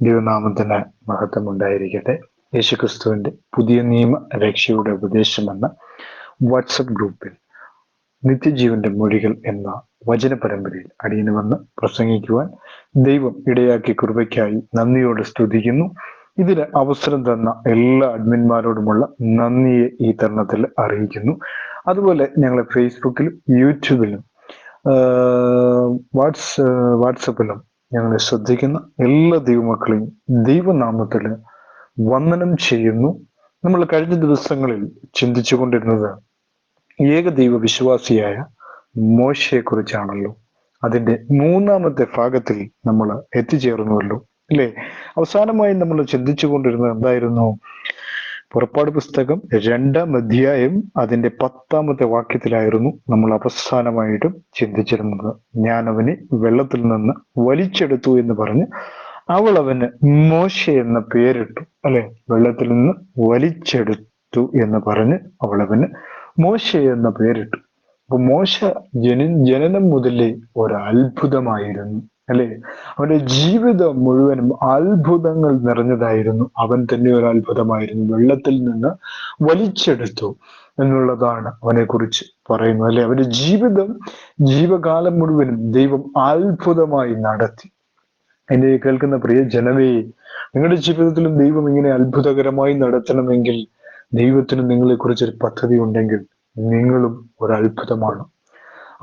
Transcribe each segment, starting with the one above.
ദൈവനാമത്തിന് മഹത്വമുണ്ടായിരിക്കട്ടെ. യേശുക്രിസ്തുവിന്റെ പുതിയ നിയമ രക്ഷയുടെ ഉപദേശമെന്ന വാട്സപ്പ് ഗ്രൂപ്പിൽ നിത്യജീവന്റെ മൊഴികൾ എന്ന വചന പരമ്പരയിൽ അടിയന് വന്ന് പ്രസംഗിക്കുവാൻ ദൈവം ഇടയാക്കിയ കൃപയ്ക്കായി നന്ദിയോടെ സ്തുതിക്കുന്നു. ഇതിന് അവസരം തന്ന എല്ലാ അഡ്മിന്മാരോടുമുള്ള നന്ദിയെ ഈ തരുണത്തിൽ അറിയിക്കുന്നു. അതുപോലെ ഞങ്ങളെ ഫേസ്ബുക്കിലും യൂട്യൂബിലും വാട്സപ്പിലും ഞങ്ങളെ ശ്രദ്ധിക്കുന്ന എല്ലാ ദൈവമക്കളെയും ദൈവനാമത്തിൽ വന്ദനം ചെയ്യുന്നു. നമ്മൾ കഴിഞ്ഞ ദിവസങ്ങളിൽ ചിന്തിച്ചു കൊണ്ടിരുന്നത് ഏകദൈവ വിശ്വാസിയായ മോശയെ കുറിച്ചാണല്ലോ. അതിന്റെ മൂന്നാമത്തെ ഭാഗത്തിൽ നമ്മൾ എത്തിച്ചേർന്നുവല്ലോ, അല്ലേ? അവസാനമായി നമ്മൾ ചിന്തിച്ചു കൊണ്ടിരുന്നത് എന്തായിരുന്നു? പുറപ്പാട് പുസ്തകം 2-ാം അധ്യായം അതിന്റെ 10-ാമത്തെ വാക്യത്തിലായിരുന്നു നമ്മൾ അവസാനമായിട്ടും ചിന്തിച്ചിരുന്നത്. ഞാൻ അവനെ വെള്ളത്തിൽ നിന്ന് വലിച്ചെടുത്തു എന്ന് പറഞ്ഞ് അവൾ അവന് മോശ എന്ന പേരിട്ടു, അല്ലെ? വെള്ളത്തിൽ നിന്ന് വലിച്ചെടുത്തു എന്ന് പറഞ്ഞ് അവൾ അവന് മോശ എന്ന പേരിട്ടു. അപ്പൊ മോശ ജനനം മുതലേ ഒരത്ഭുതമായിരുന്നു, അല്ലെ? അവന്റെ ജീവിതം മുഴുവനും അത്ഭുതങ്ങൾ നിറഞ്ഞതായിരുന്നു. അവൻ തന്നെ ഒരു അത്ഭുതമായിരുന്നു. വെള്ളത്തിൽ നിന്ന് വലിച്ചെടുത്തു എന്നുള്ളതാണ് അവനെ കുറിച്ച് പറയുന്നത്, അല്ലെ? അവന്റെ ജീവകാലം മുഴുവനും ദൈവം അത്ഭുതമായി നടത്തി. എന്നെ കേൾക്കുന്ന പ്രിയ ജനമേ, നിങ്ങളുടെ ജീവിതത്തിലും ദൈവം ഇങ്ങനെ അത്ഭുതകരമായി നടത്തണമെങ്കിൽ ദൈവത്തിന് നിങ്ങളെ കുറിച്ചൊരു പദ്ധതി ഉണ്ടെങ്കിൽ നിങ്ങളും ഒരു അത്ഭുതമാണ്.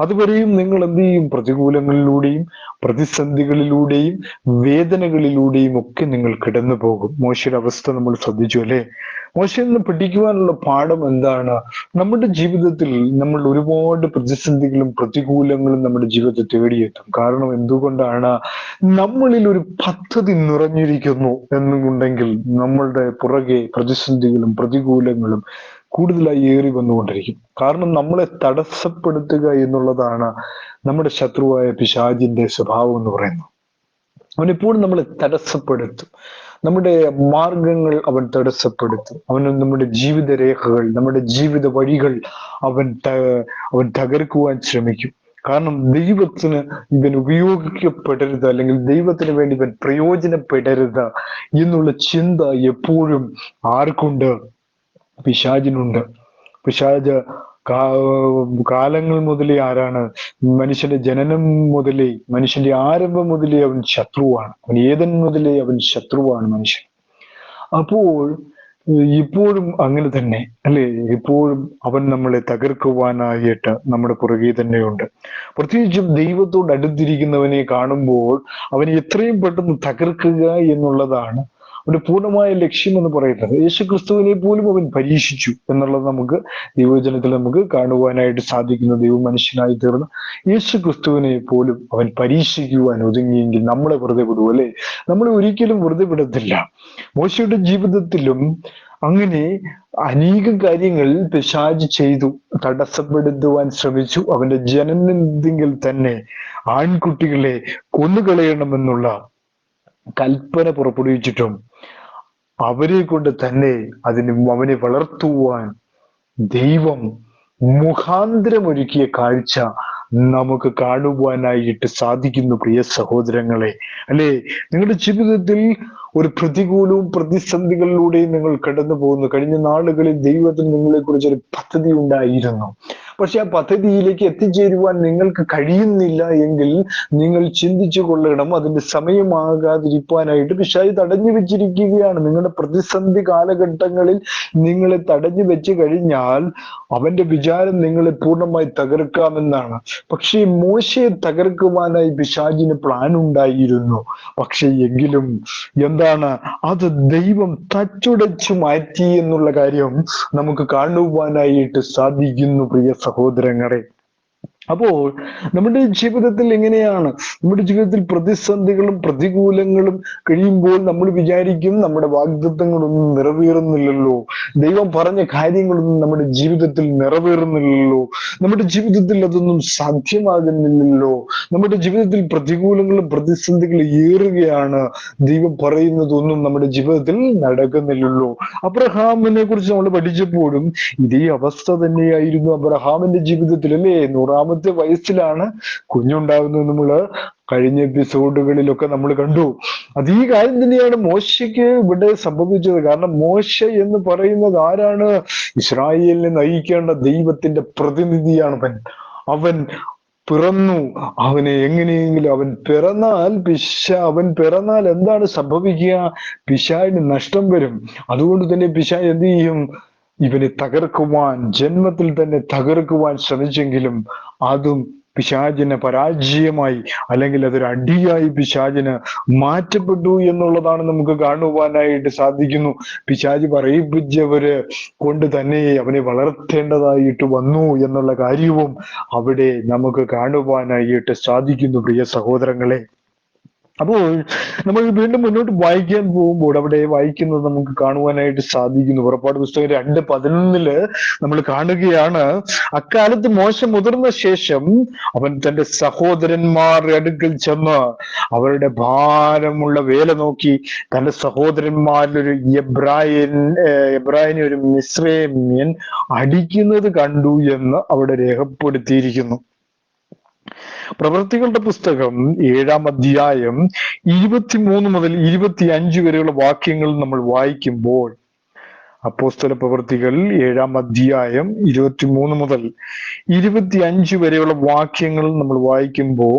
അതുവരെയും നിങ്ങൾ എന്ത് ചെയ്യും? പ്രതികൂലങ്ങളിലൂടെയും പ്രതിസന്ധികളിലൂടെയും വേദനകളിലൂടെയും ഒക്കെ നിങ്ങൾ കിടന്നു പോകും. മോശയുടെ അവസ്ഥ നമ്മൾ ശ്രദ്ധിച്ചു, അല്ലെ? മോശയിൽ നിന്ന് പഠിക്കുവാനുള്ള പാഠം എന്താണ്? നമ്മുടെ ജീവിതത്തിൽ നമ്മൾ ഒരുപാട് പ്രതിസന്ധികളും പ്രതികൂലങ്ങളും നമ്മുടെ ജീവിതത്തെ തേടിയെത്തും. കാരണം എന്തുകൊണ്ടാണ്? നമ്മളിൽ ഒരു പദ്ധതി നിറഞ്ഞിരിക്കുന്നു എന്നുണ്ടെങ്കിൽ നമ്മളുടെ പുറകെ പ്രതിസന്ധികളും പ്രതികൂലങ്ങളും കൂടുതലായി ഏറി വന്നുകൊണ്ടിരിക്കും. കാരണം നമ്മളെ തടസ്സപ്പെടുത്തുക എന്നുള്ളതാണ് നമ്മുടെ ശത്രുവായ പിശാചിന്റെ സ്വഭാവം എന്ന് പറയുന്നത്. അവനെപ്പോഴും നമ്മളെ തടസ്സപ്പെടുത്തും. നമ്മുടെ മാർഗങ്ങൾ അവൻ തടസ്സപ്പെടുത്തും. അവൻ നമ്മുടെ ജീവിത രേഖകൾ, നമ്മുടെ ജീവിത വഴികൾ അവൻ തകർക്കുവാൻ ശ്രമിക്കും. കാരണം ദൈവത്തിന് ഇവൻ ഉപയോഗിക്കപ്പെടരുത്, അല്ലെങ്കിൽ ദൈവത്തിന് വേണ്ടി ഇവൻ പ്രയോജനപ്പെടരുത് എന്നുള്ള ചിന്ത എപ്പോഴും ആർക്കുണ്ട്? പിശാചിനുണ്ട്. പിശാച് കാലങ്ങൾ മുതലേ ആരാണ്? മനുഷ്യന്റെ ജനനം മുതലേ, മനുഷ്യന്റെ ആരംഭം മുതലേ അവൻ ശത്രുവാണ്. അവൻ ഏതൻ മുതലേ അവൻ ശത്രുവാണ് മനുഷ്യൻ. അപ്പോൾ ഇപ്പോഴും അങ്ങനെ തന്നെ, അല്ലെ? ഇപ്പോഴും അവൻ നമ്മളെ തകർക്കുവാനായിട്ട് നമ്മുടെ പുറകെ തന്നെയുണ്ട്. പ്രത്യേകിച്ചും ദൈവത്തോട് അടുത്തിരിക്കുന്നവനെ കാണുമ്പോൾ അവനെ എത്രയും പെട്ടെന്ന് തകർക്കുക എന്നുള്ളതാണ് അവന്റെ പൂർണ്ണമായ ലക്ഷ്യം എന്ന് പറയുന്നത്. യേശുക്രിസ്തുവിനെ പോലും അവൻ പരീക്ഷിച്ചു എന്നുള്ളത് നമുക്ക് ദൈവജനത്തിൽ നമുക്ക് കാണുവാനായിട്ട് സാധിക്കുന്നു. ദൈവ മനുഷ്യനായി തീർന്ന യേശുക്രിസ്തുവിനെ പോലും അവൻ പരീക്ഷിക്കുവാൻ ഒതുങ്ങിയെങ്കിൽ നമ്മളെ വെറുതെ വിടും, അല്ലെ? നമ്മളെ ഒരിക്കലും വെറുതെ വിടത്തില്ല. മോശയുടെ ജീവിതത്തിലും അങ്ങനെ അനേകം കാര്യങ്ങൾ പിശാച് ചെയ്തു, തടസ്സപ്പെടുത്തുവാൻ ശ്രമിച്ചു. അവന്റെ ജനനത്തിങ്കിൽ തന്നെ ആൺകുട്ടികളെ കൊന്നുകളയണമെന്നുള്ള കൽപ്പന പുറപ്പെടുവിച്ചിട്ടും അവരെ കൊണ്ട് തന്നെ അവനെ വളർത്തുവാൻ ദൈവം മുഖാന്തരമൊരുക്കിയ കാഴ്ച നമുക്ക് കാണുവാനായിട്ട് സാധിക്കുന്നു. പ്രിയ സഹോദരങ്ങളെ, അല്ലെ? നിങ്ങളുടെ ജീവിതത്തിൽ ഒരു പ്രതികൂലവും പ്രതിസന്ധികളിലൂടെയും നിങ്ങൾ കടന്നു പോകുന്നു. കഴിഞ്ഞ നാളുകളിൽ ദൈവത്തിന് നിങ്ങളെ കുറിച്ച് ഒരു പദ്ധതി ഉണ്ടായിരുന്നു. പക്ഷെ ആ പദ്ധതിയിലേക്ക് എത്തിച്ചേരുവാൻ നിങ്ങൾക്ക് കഴിയുന്നില്ല എങ്കിൽ നിങ്ങൾ ചിന്തിച്ചു കൊള്ളണം, അതിന്റെ സമയമാകാതിരിക്കാനായിട്ട് പിശാച് തടഞ്ഞു വെച്ചിരിക്കുകയാണ്. നിങ്ങളുടെ പ്രതിസന്ധി കാലഘട്ടങ്ങളിൽ നിങ്ങളെ തടഞ്ഞു വെച്ച് കഴിഞ്ഞാൽ അവന്റെ വിചാരം നിങ്ങളെ പൂർണ്ണമായി തകർക്കാമെന്നാണ്. പക്ഷേ മോശയെ തകർക്കുവാനായി പിശാചിന് പ്ലാൻ ഉണ്ടായിരുന്നു. പക്ഷെ എങ്കിലും എന്താണ് അത്? ദൈവം തച്ചുടച്ചു മാറ്റി എന്നുള്ള കാര്യം നമുക്ക് കാണുവാനായിട്ട് സാധിക്കുന്നു, പ്രിയ സഹോദരങ്ങളെ. അപ്പോൾ നമ്മുടെ ജീവിതത്തിൽ എങ്ങനെയാണ്? നമ്മുടെ ജീവിതത്തിൽ പ്രതിസന്ധികളും പ്രതികൂലങ്ങളും കഴിയുമ്പോൾ നമ്മൾ വിചാരിക്കും നമ്മുടെ വാഗ്ദത്തങ്ങളൊന്നും നിറവേറുന്നില്ലല്ലോ, ദൈവം പറഞ്ഞ കാര്യങ്ങളൊന്നും നമ്മുടെ ജീവിതത്തിൽ നിറവേറുന്നില്ലല്ലോ, നമ്മുടെ ജീവിതത്തിൽ അതൊന്നും സാധ്യമാകുന്നില്ലല്ലോ, നമ്മുടെ ജീവിതത്തിൽ പ്രതികൂലങ്ങളും പ്രതിസന്ധികളും ഏറുകയാണ്, ദൈവം പറയുന്നതൊന്നും നമ്മുടെ ജീവിതത്തിൽ നടക്കുന്നില്ലല്ലോ. അബ്രഹാമിനെ കുറിച്ച് നമ്മൾ പഠിച്ചപ്പോഴും ഇതേ അവസ്ഥ തന്നെയായിരുന്നു അബ്രഹാമിന്റെ ജീവിതത്തിൽ, അല്ലേ? 100 3-ാമത്തെ വയസ്സിലാണ് കുഞ്ഞുണ്ടാകുന്നത്. നമ്മള് കഴിഞ്ഞ എപ്പിസോഡുകളിലൊക്കെ നമ്മൾ കണ്ടു. അത് ഈ കാര്യം തന്നെയാണ് മോശയ്ക്ക് ഇവിടെ സംഭവിച്ചത്. കാരണം മോശ എന്ന് പറയുന്നത് ആരാണ്? ഇസ്രായേലിനെ നയിക്കേണ്ട ദൈവത്തിന്റെ പ്രതിനിധിയാണ് അവൻ പിറന്നു. അവനെ എങ്ങനെയെങ്കിലും അവൻ പിറന്നാൽ എന്താണ് സംഭവിക്കുക? പിശാചിന് നഷ്ടം വരും. അതുകൊണ്ട് തന്നെ പിശാച് എന്ത് ചെയ്യും? ഇവനെ തകർക്കുവാൻ, ജന്മത്തിൽ തന്നെ തകർക്കുവാൻ ശ്രമിച്ചെങ്കിലും അതും പിശാചിന് പരാജയമായി, അല്ലെങ്കിൽ അതൊരു അടിയായി പിശാചിന് മാറ്റപ്പെട്ടു എന്നുള്ളതാണ് നമുക്ക് കാണുവാനായിട്ട് സാധിക്കുന്നു. പിശാച് പറയിപ്പിച്ചവര് കൊണ്ട് തന്നെ അവനെ വളർത്തേണ്ടതായിട്ട് വന്നു എന്നുള്ള കാര്യവും അവിടെ നമുക്ക് കാണുവാനായിട്ട് സാധിക്കുന്നു, പ്രിയ സഹോദരങ്ങളെ. അപ്പോൾ നമ്മൾ വീണ്ടും മുന്നോട്ട് വായിക്കാൻ പോകുമ്പോൾ അവിടെ വായിക്കുന്നത് നമുക്ക് കാണുവാനായിട്ട് സാധിക്കുന്നു. പുറപ്പാട് പുസ്തകം 2:11 നമ്മൾ കാണുകയാണ്, അക്കാലത്ത് മോശ മുതിർന്ന ശേഷം അവൻ തന്റെ സഹോദരന്മാരുടെ അടുക്കൽ ചെന്ന് അവരുടെ ഭാരമുള്ള വേല നോക്കി തന്റെ സഹോദരന്മാരിലൊരു എബ്രായനെ ഒരു മിസ്രൈമ്യൻ അടിക്കുന്നത് കണ്ടു എന്ന് അവിടെ രേഖപ്പെടുത്തിയിരിക്കുന്നു. പ്രവൃത്തികളുടെ പുസ്തകം 7-ാം അധ്യായം 23 മുതൽ 25 വരെയുള്ള വാക്യങ്ങൾ നമ്മൾ വായിക്കുമ്പോൾ, അപ്പോസ്തല പ്രവൃത്തികൾ 7-ാം അധ്യായം 23 മുതൽ 25 വരെയുള്ള വാക്യങ്ങൾ നമ്മൾ വായിക്കുമ്പോൾ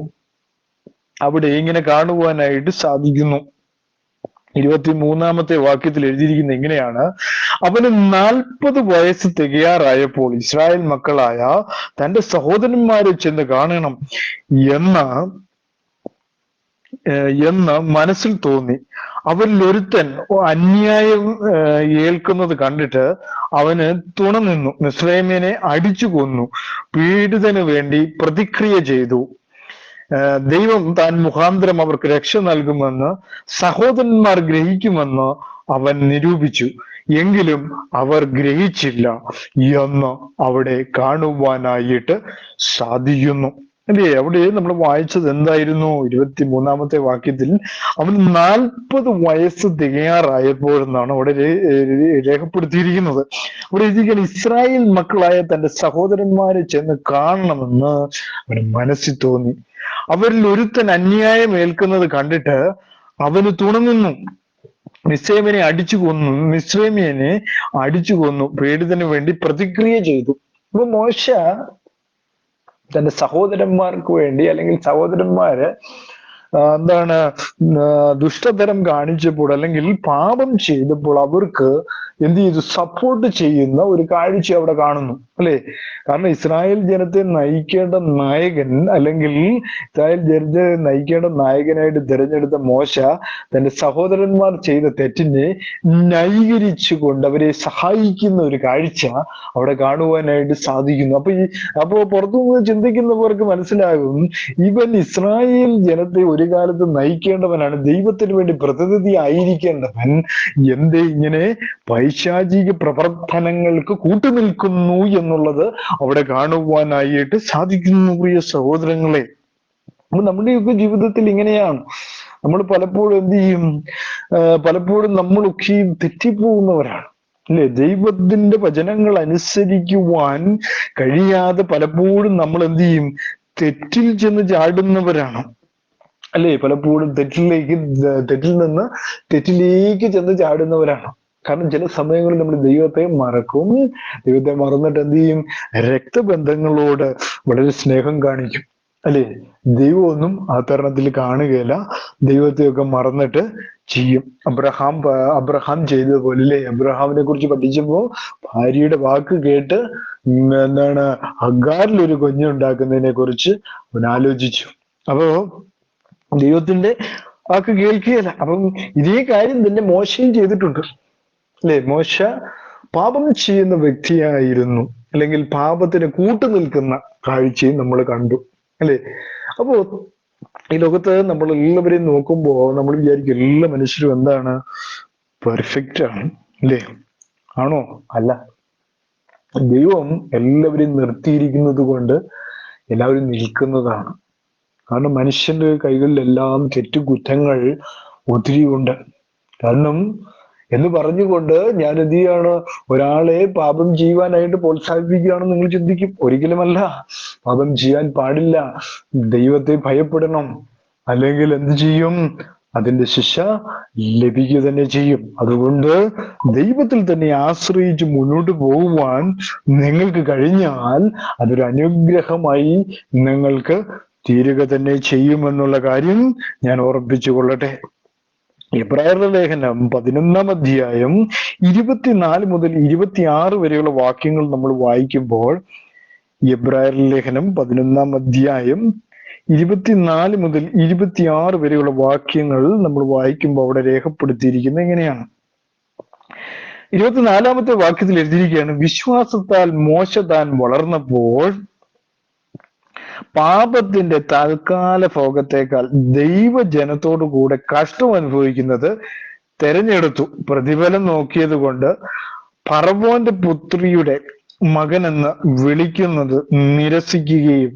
അവിടെ ഇങ്ങനെ കാണുവാനായിട്ട് സാധിക്കുന്നു. 23-ാമത്തെ വാക്യത്തിൽ എഴുതിയിരിക്കുന്ന എങ്ങനെയാണ്, അവന് 40 വയസ്സ് തികയാറായപ്പോൾ ഇസ്രായേൽ മക്കളായ തന്റെ സഹോദരന്മാരെ ചെന്ന് കാണണം എന്ന് മനസ്സിൽ തോന്നി. അവരിൽ ഒരുത്തൻ അന്യായം ഏൽക്കുന്നത് കണ്ടിട്ട് അവന് തുണ നിന്നു. മിസ്രൈമ്യനെ അടിച്ചു കൊന്നു. പീഡിതന് വേണ്ടി പ്രതിക്രിയ ചെയ്തു. ദൈവം താൻ മുഖാന്തരം അവർക്ക് രക്ഷ നൽകുമെന്ന് സഹോദരന്മാർ ഗ്രഹിക്കുമെന്ന് അവൻ നിരൂപിച്ചു. എങ്കിലും അവർ ഗ്രഹിച്ചില്ല എന്ന് അവിടെ കാണുവാനായിട്ട് സാധിക്കുന്നു. അല്ലേ? അവിടെ നമ്മൾ വായിച്ചത് എന്തായിരുന്നു? 23-ാമത്തെ വാക്യത്തിൽ അവൻ 40 വയസ്സ് തികയാറായപ്പോഴെന്നാണ് അവിടെ രേഖപ്പെടുത്തിയിരിക്കുന്നത്. അവിടെ എഴുതിയിരിക്കുന്ന ഇസ്രായേൽ മക്കളായ തന്റെ സഹോദരന്മാരെ ചെന്ന് കാണണമെന്ന് അവന് മനസ്സിൽ തോന്നി. അവരിൽ ഒരുത്തൻ അന്യായം ഏൽക്കുന്നത് കണ്ടിട്ട് അവന് തുണനിന്നു. മിസ്രൈമ്യനെ അടിച്ചു കൊന്നു. പീഡിതന് വേണ്ടി പ്രതിക്രിയ ചെയ്തു. അപ്പൊ മോശ തന്റെ സഹോദരന്മാർക്ക് വേണ്ടി, അല്ലെങ്കിൽ സഹോദരന്മാര് ദുഷ്ടതരം കാണിച്ചപ്പോൾ അല്ലെങ്കിൽ പാപം ചെയ്തപ്പോൾ അവർക്ക് എന്ത് ചെയ്തു? സപ്പോർട്ട് ചെയ്യുന്ന ഒരു കാഴ്ച അവിടെ കാണുന്നു, അല്ലെ? കാരണം ഇസ്രായേൽ ജനത്തെ നയിക്കേണ്ട നായകൻ, അല്ലെങ്കിൽ ഇസ്രായേൽ ജനത്തെ നയിക്കേണ്ട നായകനായിട്ട് തിരഞ്ഞെടുത്ത മോശ തന്റെ സഹോദരന്മാർ ചെയ്ത തെറ്റിനെ ന്യായീകരിച്ചുകൊണ്ട് അവരെ സഹായിക്കുന്ന ഒരു കാഴ്ച അവിടെ കാണുവാനായിട്ട് സാധിക്കുന്നു. അപ്പോ പുറത്തുനിന്ന് ചിന്തിക്കുന്നവർക്ക് മനസ്സിലാകും, ഇവൻ ഇസ്രായേൽ ജനത്തെ ഒരു കാലത്ത് നയിക്കേണ്ടവനാണ്, ദൈവത്തിന് വേണ്ടി പ്രതിനിധി ആയിരിക്കേണ്ടവൻ, എന്തേ ഇങ്ങനെ പൈശാചിക പ്രവർത്തനങ്ങൾക്ക് കൂട്ടുനിൽക്കുന്നു എന്നുള്ളത് അവിടെ കാണുവാനായിട്ട് സാധിക്കുന്നു, പ്രിയ സഹോദരങ്ങളെ. അപ്പൊ നമ്മുടെയൊക്കെ ജീവിതത്തിൽ ഇങ്ങനെയാണ്. നമ്മൾ പലപ്പോഴും എന്ത് ചെയ്യും? പലപ്പോഴും നമ്മളൊക്കെ തെറ്റിപ്പോകുന്നവരാണ്, അല്ലെ? ദൈവത്തിന്റെ വചനങ്ങൾ അനുസരിക്കുവാൻ കഴിയാതെ പലപ്പോഴും നമ്മൾ എന്ത് ചെയ്യും? തെറ്റിൽ ചെന്ന് ചാടുന്നവരാണ്, അല്ലെ? പലപ്പോഴും തെറ്റിൽ നിന്ന് തെറ്റിലേക്ക് ചെന്ന് ചാടുന്നവരാണ്. കാരണം ചില സമയങ്ങളിൽ നമ്മൾ ദൈവത്തെ മറക്കും. ദൈവത്തെ മറന്നിട്ട് എന്ത് ചെയ്യും? രക്തബന്ധങ്ങളോട് വളരെ സ്നേഹം കാണിക്കും, അല്ലെ? ദൈവമൊന്നും ആ തരണത്തിൽ കാണുകയില്ല. ദൈവത്തെയൊക്കെ മറന്നിട്ട് ചെയ്യും. അബ്രഹാം ചെയ്തതുപോലെ, അല്ലെ? അബ്രഹാമിനെ കുറിച്ച് പഠിച്ചപ്പോ ഭാര്യയുടെ വാക്ക് കേട്ട് ഹഗാറിൽ ഒരു കുഞ്ഞുണ്ടാക്കുന്നതിനെ കുറിച്ച് അവൻ ആലോചിച്ചു. അപ്പോ ദൈവത്തിന്റെ വാക്ക് കേൾക്കുകയില്ല. അപ്പം ഇതേ കാര്യം തന്നെ മോശയും ചെയ്തിട്ടുണ്ട്, അല്ലെ? മോശ പാപം ചെയ്യുന്ന വ്യക്തിയായിരുന്നു, അല്ലെങ്കിൽ പാപത്തിന് കൂട്ടുനിൽക്കുന്ന കാഴ്ചയും നമ്മൾ കണ്ടു, അല്ലെ? അപ്പോ ഈ ലോകത്ത് നമ്മൾ എല്ലാവരെയും നോക്കുമ്പോൾ നമ്മൾ വിചാരിക്കും എല്ലാ മനുഷ്യരും എന്താണ്? പെർഫെക്റ്റ് ആണ്, അല്ലേ? ആണോ? അല്ല. ദൈവം എല്ലാവരെയും നിർത്തിയിരിക്കുന്നത് കൊണ്ട് എല്ലാവരും നിൽക്കുന്നതാണ്. കാരണം മനുഷ്യന്റെ കൈകളിലെല്ലാം തെറ്റുകുറ്റങ്ങൾ ഒത്തിരി ഉണ്ട്. കാരണം എന്ന് പറഞ്ഞുകൊണ്ട് ഞാൻ എന്ത് ചെയ്യാണ്? ഒരാളെ പാപം ചെയ്യുവാനായിട്ട് പ്രോത്സാഹിപ്പിക്കുകയാണെന്ന് നിങ്ങൾ ചിന്തിക്കും. ഒരിക്കലുമല്ല. പാപം ചെയ്യാൻ പാടില്ല. ദൈവത്തെ ഭയപ്പെടണം. അല്ലെങ്കിൽ എന്ത് ചെയ്യും? അതിന്റെ ശിക്ഷ ലഭിക്കുക തന്നെ ചെയ്യും. അതുകൊണ്ട് ദൈവത്തിൽ തന്നെ ആശ്രയിച്ച് മുന്നോട്ട് പോകുവാൻ നിങ്ങൾക്ക് കഴിഞ്ഞാൽ അതൊരു അനുഗ്രഹമായി നിങ്ങൾക്ക് തീരുക തന്നെ ചെയ്യുമെന്നുള്ള കാര്യം ഞാൻ ഓർമ്മിപ്പിച്ചു കൊള്ളട്ടെ. എബ്രായരുടെ ലേഖനം 11-ാം അധ്യായം 24 മുതൽ 26 വരെയുള്ള വാക്യങ്ങൾ നമ്മൾ വായിക്കുമ്പോൾ, എബ്രായരുടെ ലേഖനം 11-ാം അധ്യായം 24 മുതൽ 26 വരെയുള്ള വാക്യങ്ങൾ നമ്മൾ വായിക്കുമ്പോൾ അവിടെ രേഖപ്പെടുത്തിയിരിക്കുന്നത് എങ്ങനെയാണ്? 24-ാമത്തെ വാക്യത്തിൽ എഴുതിയിരിക്കുകയാണ്, വിശ്വാസത്താൽ മോശ താൻ വളർന്നപ്പോൾ പാപത്തിന്റെ തൽക്കാല ഭോഗത്തേക്കാൾ ദൈവജനത്തോടു കൂടെ കഷ്ടം അനുഭവിക്കുന്നത് തെരഞ്ഞെടുത്തു. പ്രതിഫലം നോക്കിയത് കൊണ്ട് ഫറവോന്റെ പുത്രിയുടെ മകനെന്ന് വിളിക്കുന്നത് നിരസിക്കുകയും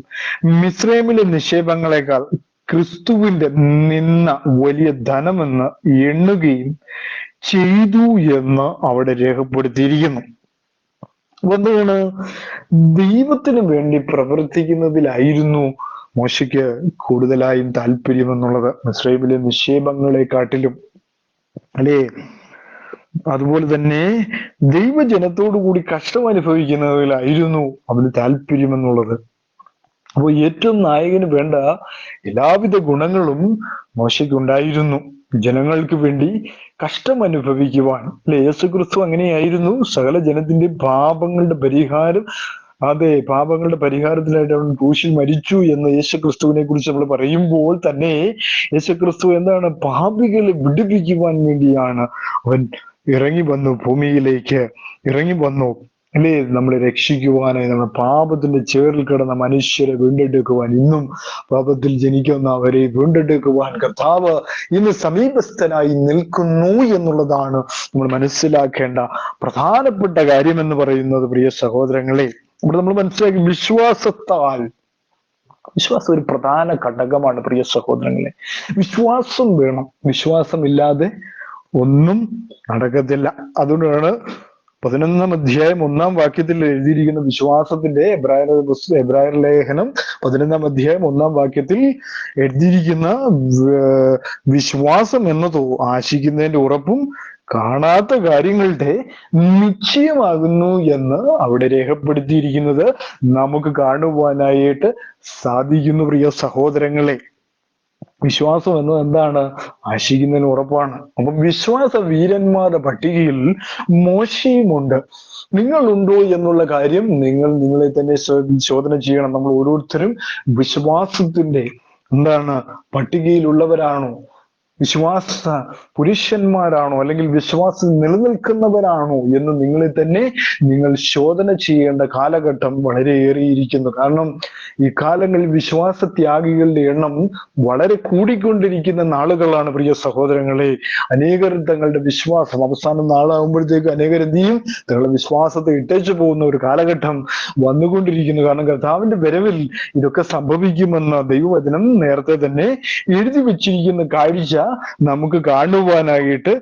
മിസ്രൈമിലെ നിക്ഷേപങ്ങളെക്കാൾ ക്രിസ്തുവിന്റെ നിന്ന വലിയ ധനമെന്ന് എണ്ണുകയും ചെയ്തു എന്ന് അവിടെ രേഖപ്പെടുത്തിയിരിക്കുന്നു. എന്താണ്? ദൈവത്തിന് വേണ്ടി പ്രവർത്തിക്കുന്നതിലായിരുന്നു മോശയ്ക്ക് കൂടുതലായും താല്പര്യം എന്നുള്ളത്, മിസ്രൈമിലെ നിക്ഷേപങ്ങളെക്കാട്ടിലും, അല്ലേ? അതുപോലെ തന്നെ ദൈവജനത്തോടു കൂടി കഷ്ടം അനുഭവിക്കുന്നതിലായിരുന്നു അവന് താല്പര്യം എന്നുള്ളത്. അപ്പോൾ ഏറ്റവും നായകന് വേണ്ട എല്ലാവിധ ഗുണങ്ങളും മോശയ്ക്കുണ്ടായിരുന്നു. ജനങ്ങൾക്ക് വേണ്ടി കഷ്ടം അനുഭവിക്കുവാൻ, അല്ലെ? യേശുക്രിസ്തു അങ്ങനെയായിരുന്നു. സകല ജനത്തിന്റെ പാപങ്ങളുടെ പരിഹാരം, അതെ, പാപങ്ങളുടെ പരിഹാരത്തിനായിട്ട് അവൻ ക്രൂശിൽ മരിച്ചു എന്ന് യേശുക്രിസ്തുവിനെ കുറിച്ച് നമ്മൾ പറയുമ്പോൾ തന്നെ യേശുക്രിസ്തു എന്താണ്? പാപികളെ വിടുവിക്കുവാൻ വേണ്ടിയാണ് അവൻ ഇറങ്ങി വന്നു, ഭൂമിയിലേക്ക് ഇറങ്ങി വന്നു, അല്ലേ? നമ്മളെ രക്ഷിക്കുവാനായി, നമ്മൾ പാപത്തിന്റെ ചേറിൽ കിടന്ന മനുഷ്യരെ വീണ്ടെടുക്കുവാൻ, ഇന്നും പാപത്തിൽ ജനിക്കുന്നവരെ വീണ്ടെടുക്കുവാൻ കർത്താവ് ഇന്ന് സമീപസ്ഥനായി നിൽക്കുന്നു എന്നുള്ളതാണ് നമ്മൾ മനസ്സിലാക്കേണ്ട പ്രധാനപ്പെട്ട കാര്യം എന്ന് പറയുന്നത്. പ്രിയ സഹോദരങ്ങളെ, ഇവിടെ നമ്മൾ മനസ്സിലാക്കി, വിശ്വാസം ഒരു പ്രധാന ഘടകമാണ്. പ്രിയ സഹോദരങ്ങളെ, വിശ്വാസം വേണം. വിശ്വാസം ഇല്ലാതെ ഒന്നും നടക്കത്തില്ല. അതുകൊണ്ടാണ് 11-ാം അധ്യായം 1-ാം വാക്യത്തിൽ എഴുതിയിരിക്കുന്ന വിശ്വാസത്തിന്റെ, എബ്രായർ ലേഖനം 11-ാം അധ്യായം 1-ാം വാക്യത്തിൽ എഴുതിയിരിക്കുന്ന വിശ്വാസം എന്നതോ ആശിക്കുന്നതിന്റെ ഉറപ്പും കാണാത്ത കാര്യങ്ങളുടെ നിശ്ചയമാകുന്നു എന്ന് അവിടെ രേഖപ്പെടുത്തിയിരിക്കുന്നത് നമുക്ക് കാണുവാനായിട്ട് സാധിക്കുന്നു. പ്രിയ സഹോദരങ്ങളെ, വിശ്വാസം എന്നത് എന്താണ്? ആശിക്കുന്നതിന് ഉറപ്പാണ്. അപ്പം വിശ്വാസ വീരന്മാരുടെ പട്ടികയിൽ മോശയുമുണ്ട്. നിങ്ങളുണ്ടോ എന്നുള്ള കാര്യം നിങ്ങളെ തന്നെ ശോധന ചെയ്യണം. നമ്മൾ ഓരോരുത്തരും വിശ്വാസത്തിന്റെ പട്ടികയിലുള്ളവരാണോ? വിശ്വാസ പുരുഷന്മാരാണോ? അല്ലെങ്കിൽ വിശ്വാസം നിലനിൽക്കുന്നവരാണോ എന്ന് നിങ്ങളെ തന്നെ നിങ്ങൾ ശോധന ചെയ്യേണ്ട കാലഘട്ടം വളരെയേറിയിരിക്കുന്നു. കാരണം ഈ കാലങ്ങളിൽ വിശ്വാസത്യാഗികളുടെ എണ്ണം വളരെ കൂടിക്കൊണ്ടിരിക്കുന്ന നാളുകളാണ്. പ്രിയ സഹോദരങ്ങളെ, അനേകർ തങ്ങളുടെ വിശ്വാസം അവസാനം നാളാകുമ്പോഴത്തേക്ക് അനേകർ എന്ത് ചെയ്യും? തങ്ങളുടെ വിശ്വാസത്തെ ഇട്ടേച്ചു പോകുന്ന ഒരു കാലഘട്ടം വന്നുകൊണ്ടിരിക്കുന്നു. കാരണം കർത്താവിന്റെ വരവിൽ ഇതൊക്കെ സംഭവിക്കുമെന്ന് ദൈവവചനം നേരത്തെ തന്നെ എഴുതി വെച്ചിരിക്കുന്ന കാഴ്ച നമുക്ക് കാണുവാനായിട്ട്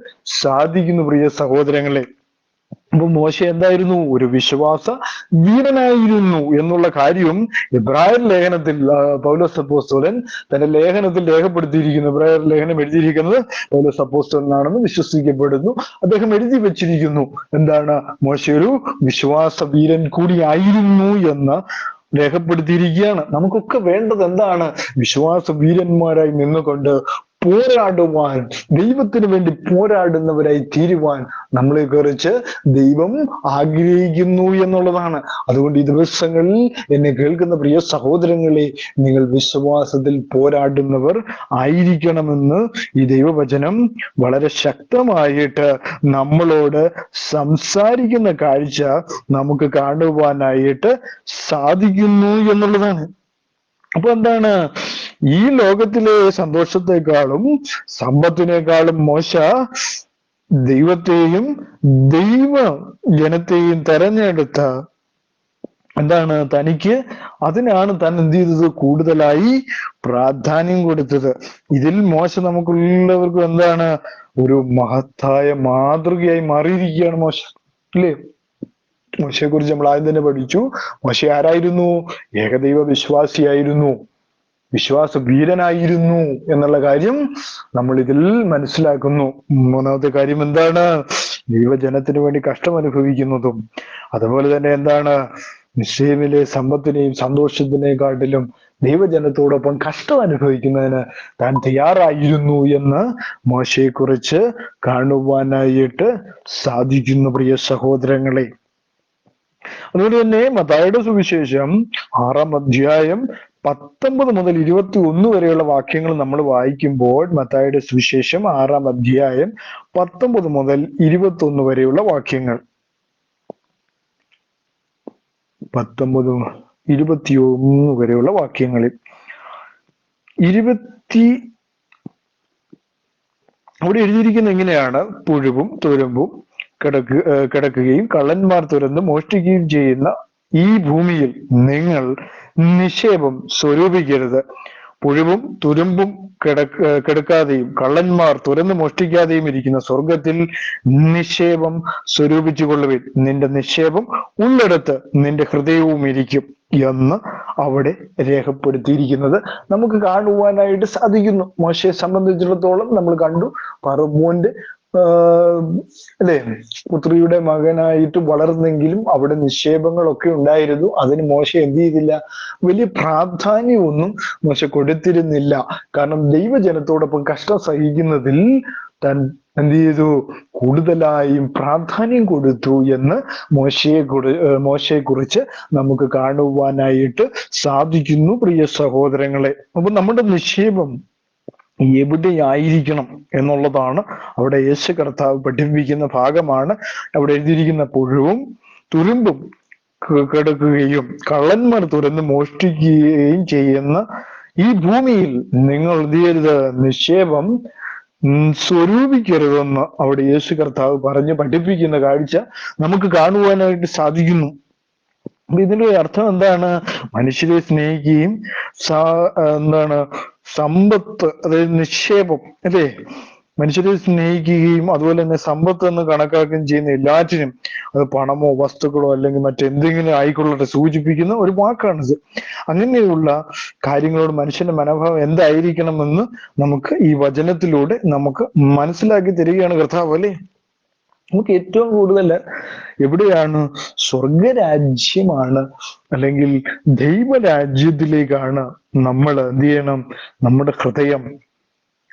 സാധിക്കുന്നു. പ്രിയ സഹോദരങ്ങളെ, അപ്പൊ മോശ എന്തായിരുന്നു? ഒരു വിശ്വാസ വീരനായിരുന്നു എന്നുള്ള കാര്യം എബ്രായർ ലേഖനത്തിൽ പൗലോസ് അപ്പോസ്തലൻ തന്റെ ലേഖനത്തിൽ രേഖപ്പെടുത്തിയിരിക്കുന്നു. എബ്രായർ ലേഖനം എഴുതിയിരിക്കുന്നത് പൗലോസ് അപ്പോസ്തലനാണെന്ന് വിശ്വസിക്കപ്പെടുന്നു. അദ്ദേഹം എഴുതി വെച്ചിരിക്കുന്നു. എന്താണ്? മോശ ഒരു വിശ്വാസ വീരൻ കൂടിയായിരുന്നു എന്ന് രേഖപ്പെടുത്തിയിരിക്കുകയാണ്. നമുക്കൊക്കെ വേണ്ടത് എന്താണ്? വിശ്വാസ വീരന്മാരായി നിന്നുകൊണ്ട് പോരാടുവാൻ, ദൈവത്തിന് വേണ്ടി പോരാടുന്നവരായി തീരുവാൻ നമ്മളെ കുറിച്ച് ദൈവം ആഗ്രഹിക്കുന്നു എന്നുള്ളതാണ്. അതുകൊണ്ട് ഈ ദിവസങ്ങളിൽ എന്നെ കേൾക്കുന്ന പ്രിയ സഹോദരങ്ങളെ, നിങ്ങൾ വിശ്വാസത്തിൽ പോരാടുന്നവർ ആയിരിക്കണമെന്ന് ഈ ദൈവവചനം വളരെ ശക്തമായിട്ട് നമ്മളോട് സംസാരിക്കുന്ന കാഴ്ച നമുക്ക് കാണുവാനായിട്ട് സാധിക്കുന്നു എന്നുള്ളതാണ്. അപ്പൊ എന്താണ്? ഈ ലോകത്തിലെ സന്തോഷത്തെക്കാളും സമ്പത്തിനേക്കാളും മോശ ദൈവത്തെയും ദൈവ ജനത്തെയും തെരഞ്ഞെടുത്ത തനിക്ക് അതിനാണ് താൻ എന്ത് ചെയ്തത്? കൂടുതലായി പ്രാധാന്യം കൊടുത്തത്. ഇതിൽ മോശ നമുക്കുള്ളവർക്കും ഒരു മഹത്തായ മാതൃകയായി മാറിയിരിക്കുകയാണ് മോശ, അല്ലേ? മോശയെ കുറിച്ച് നമ്മൾ ആദ്യം തന്നെ പഠിച്ചു. മോശ ആരായിരുന്നു? ഏകദൈവ വിശ്വാസിയായിരുന്നു, വിശ്വാസ വീരനായിരുന്നു എന്നുള്ള കാര്യം നമ്മൾ ഇതിൽ മനസ്സിലാക്കുന്നു. മൂന്നാമത്തെ കാര്യം എന്താണ്? ദൈവജനത്തിന് വേണ്ടി കഷ്ടം അനുഭവിക്കുന്നതും, അതുപോലെ തന്നെ എന്താണ്? നിശ്ചയമിലെ സമ്പത്തിനെയും സന്തോഷത്തിനെക്കാട്ടിലും ദൈവജനത്തോടൊപ്പം കഷ്ടം അനുഭവിക്കുന്നതിന് താൻ തയ്യാറായിരുന്നു എന്ന് മോശയെ കുറിച്ച് കാണുവാനായിട്ട് സാധിക്കുന്നു, പ്രിയ സഹോദരങ്ങളെ. അതുകൊണ്ട് തന്നെ മത്തായിയുടെ സുവിശേഷം 6-ാം അധ്യായം 19 മുതൽ 21 വരെയുള്ള വാക്യങ്ങൾ നമ്മൾ വായിക്കുമ്പോൾ, മത്തായിയുടെ സുവിശേഷം 6-ാം അധ്യായം 19 മുതൽ 21 വരെയുള്ള വാക്യങ്ങൾ, 19-21 വരെയുള്ള വാക്യങ്ങളിൽ അവിടെ എഴുതിയിരിക്കുന്നത് എങ്ങനെയാണ്? പുഴുവും തുരുമ്പും കിടക്കുകയും കള്ളന്മാർ തുരന്ന് മോഷ്ടിക്കുകയും ചെയ്യുന്ന ഈ ഭൂമിയിൽ നിങ്ങൾ നിക്ഷേപം സ്വരൂപിക്കരുത്. പുഴുവും തുരുമ്പും കിടക്കാതെയും കള്ളന്മാർ തുരന്ന് മോഷ്ടിക്കാതെയും ഇരിക്കുന്ന സ്വർഗത്തിൽ നിക്ഷേപം സ്വരൂപിച്ചു കൊള്ളുവിൻ. നിന്റെ നിക്ഷേപം ഉള്ളിടത്ത് നിന്റെ ഹൃദയവും ഇരിക്കും എന്ന് അവിടെ രേഖപ്പെടുത്തിയിരിക്കുന്നത് നമുക്ക് കാണുവാനായിട്ട് സാധിക്കുന്നു. മോശയെ സംബന്ധിച്ചിടത്തോളം നമ്മൾ കണ്ടു, ഫറവോന്റെ അല്ലെ പുത്രിയുടെ മകനായിട്ട് വളർന്നെങ്കിലും അവിടെ നിക്ഷേപങ്ങളൊക്കെ ഉണ്ടായിരുന്നു. അതിന് മോശ എന്ത് ചെയ്തില്ല? വലിയ പ്രാധാന്യമൊന്നും മോശ കൊടുത്തിരുന്നില്ല. കാരണം ദൈവജനത്തോടൊപ്പം കഷ്ടം സഹിക്കുന്നതിൽ താൻ എന്ത് ചെയ്തു? കൂടുതലായും പ്രാധാന്യം കൊടുത്തു എന്ന് മോശയെ കുറിച്ച് നമുക്ക് കാണുവാനായിട്ട് സാധിക്കുന്നു, പ്രിയ സഹോദരങ്ങളെ. അപ്പൊ നമ്മുടെ നിക്ഷേപം എവിടെയായിരിക്കണം എന്നുള്ളതാണ് അവിടെ യേശു കർത്താവ് പഠിപ്പിക്കുന്ന ഭാഗമാണ് അവിടെ എഴുതിയിരിക്കുന്ന. പുഴുവും തുരുമ്പും കിടക്കുകയും കള്ളന്മാർ തുരന്ന് മോഷ്ടിക്കുകയും ചെയ്യുന്ന ഈ ഭൂമിയിൽ നിങ്ങൾ എന്ത് ചെയ്യരുത്? നിക്ഷേപം സ്വരൂപിക്കരുതെന്ന് അവിടെ യേശു കർത്താവ് പറഞ്ഞ് പഠിപ്പിക്കുന്ന കാഴ്ച നമുക്ക് കാണുവാനായിട്ട് സാധിക്കുന്നു. അപ്പൊ ഇതിന്റെ അർത്ഥം എന്താണ്? മനുഷ്യരെ സ്നേഹിക്കുകയും എന്താണ് സമ്പത്ത്, അതായത് നിക്ഷേപം, അല്ലേ? മനുഷ്യരെ സ്നേഹിക്കുകയും അതുപോലെ തന്നെ സമ്പത്ത് എന്ന് കണക്കാക്കുകയും ചെയ്യുന്ന എല്ലാറ്റിനും, അത് പണമോ വസ്തുക്കളോ അല്ലെങ്കിൽ മറ്റെന്തെങ്കിലും ആയിക്കൊള്ളട്ടെ, സൂചിപ്പിക്കുന്ന ഒരു വാക്കാണിത്. അങ്ങനെയുള്ള കാര്യങ്ങളോട് മനുഷ്യന്റെ മനോഭാവം എന്തായിരിക്കണമെന്ന് നമുക്ക് ഈ വചനത്തിലൂടെ നമുക്ക് മനസ്സിലാക്കി തരികയാണ് കർത്താവ്, അല്ലേ? നമുക്ക് ഏറ്റവും കൂടുതൽ എവിടെയാണ്? സ്വർഗരാജ്യമാണ്, അല്ലെങ്കിൽ ദൈവരാജ്യത്തിലേക്കാണ് നമ്മൾ എന്ത് ചെയ്യണം? നമ്മുടെ ഹൃദയം,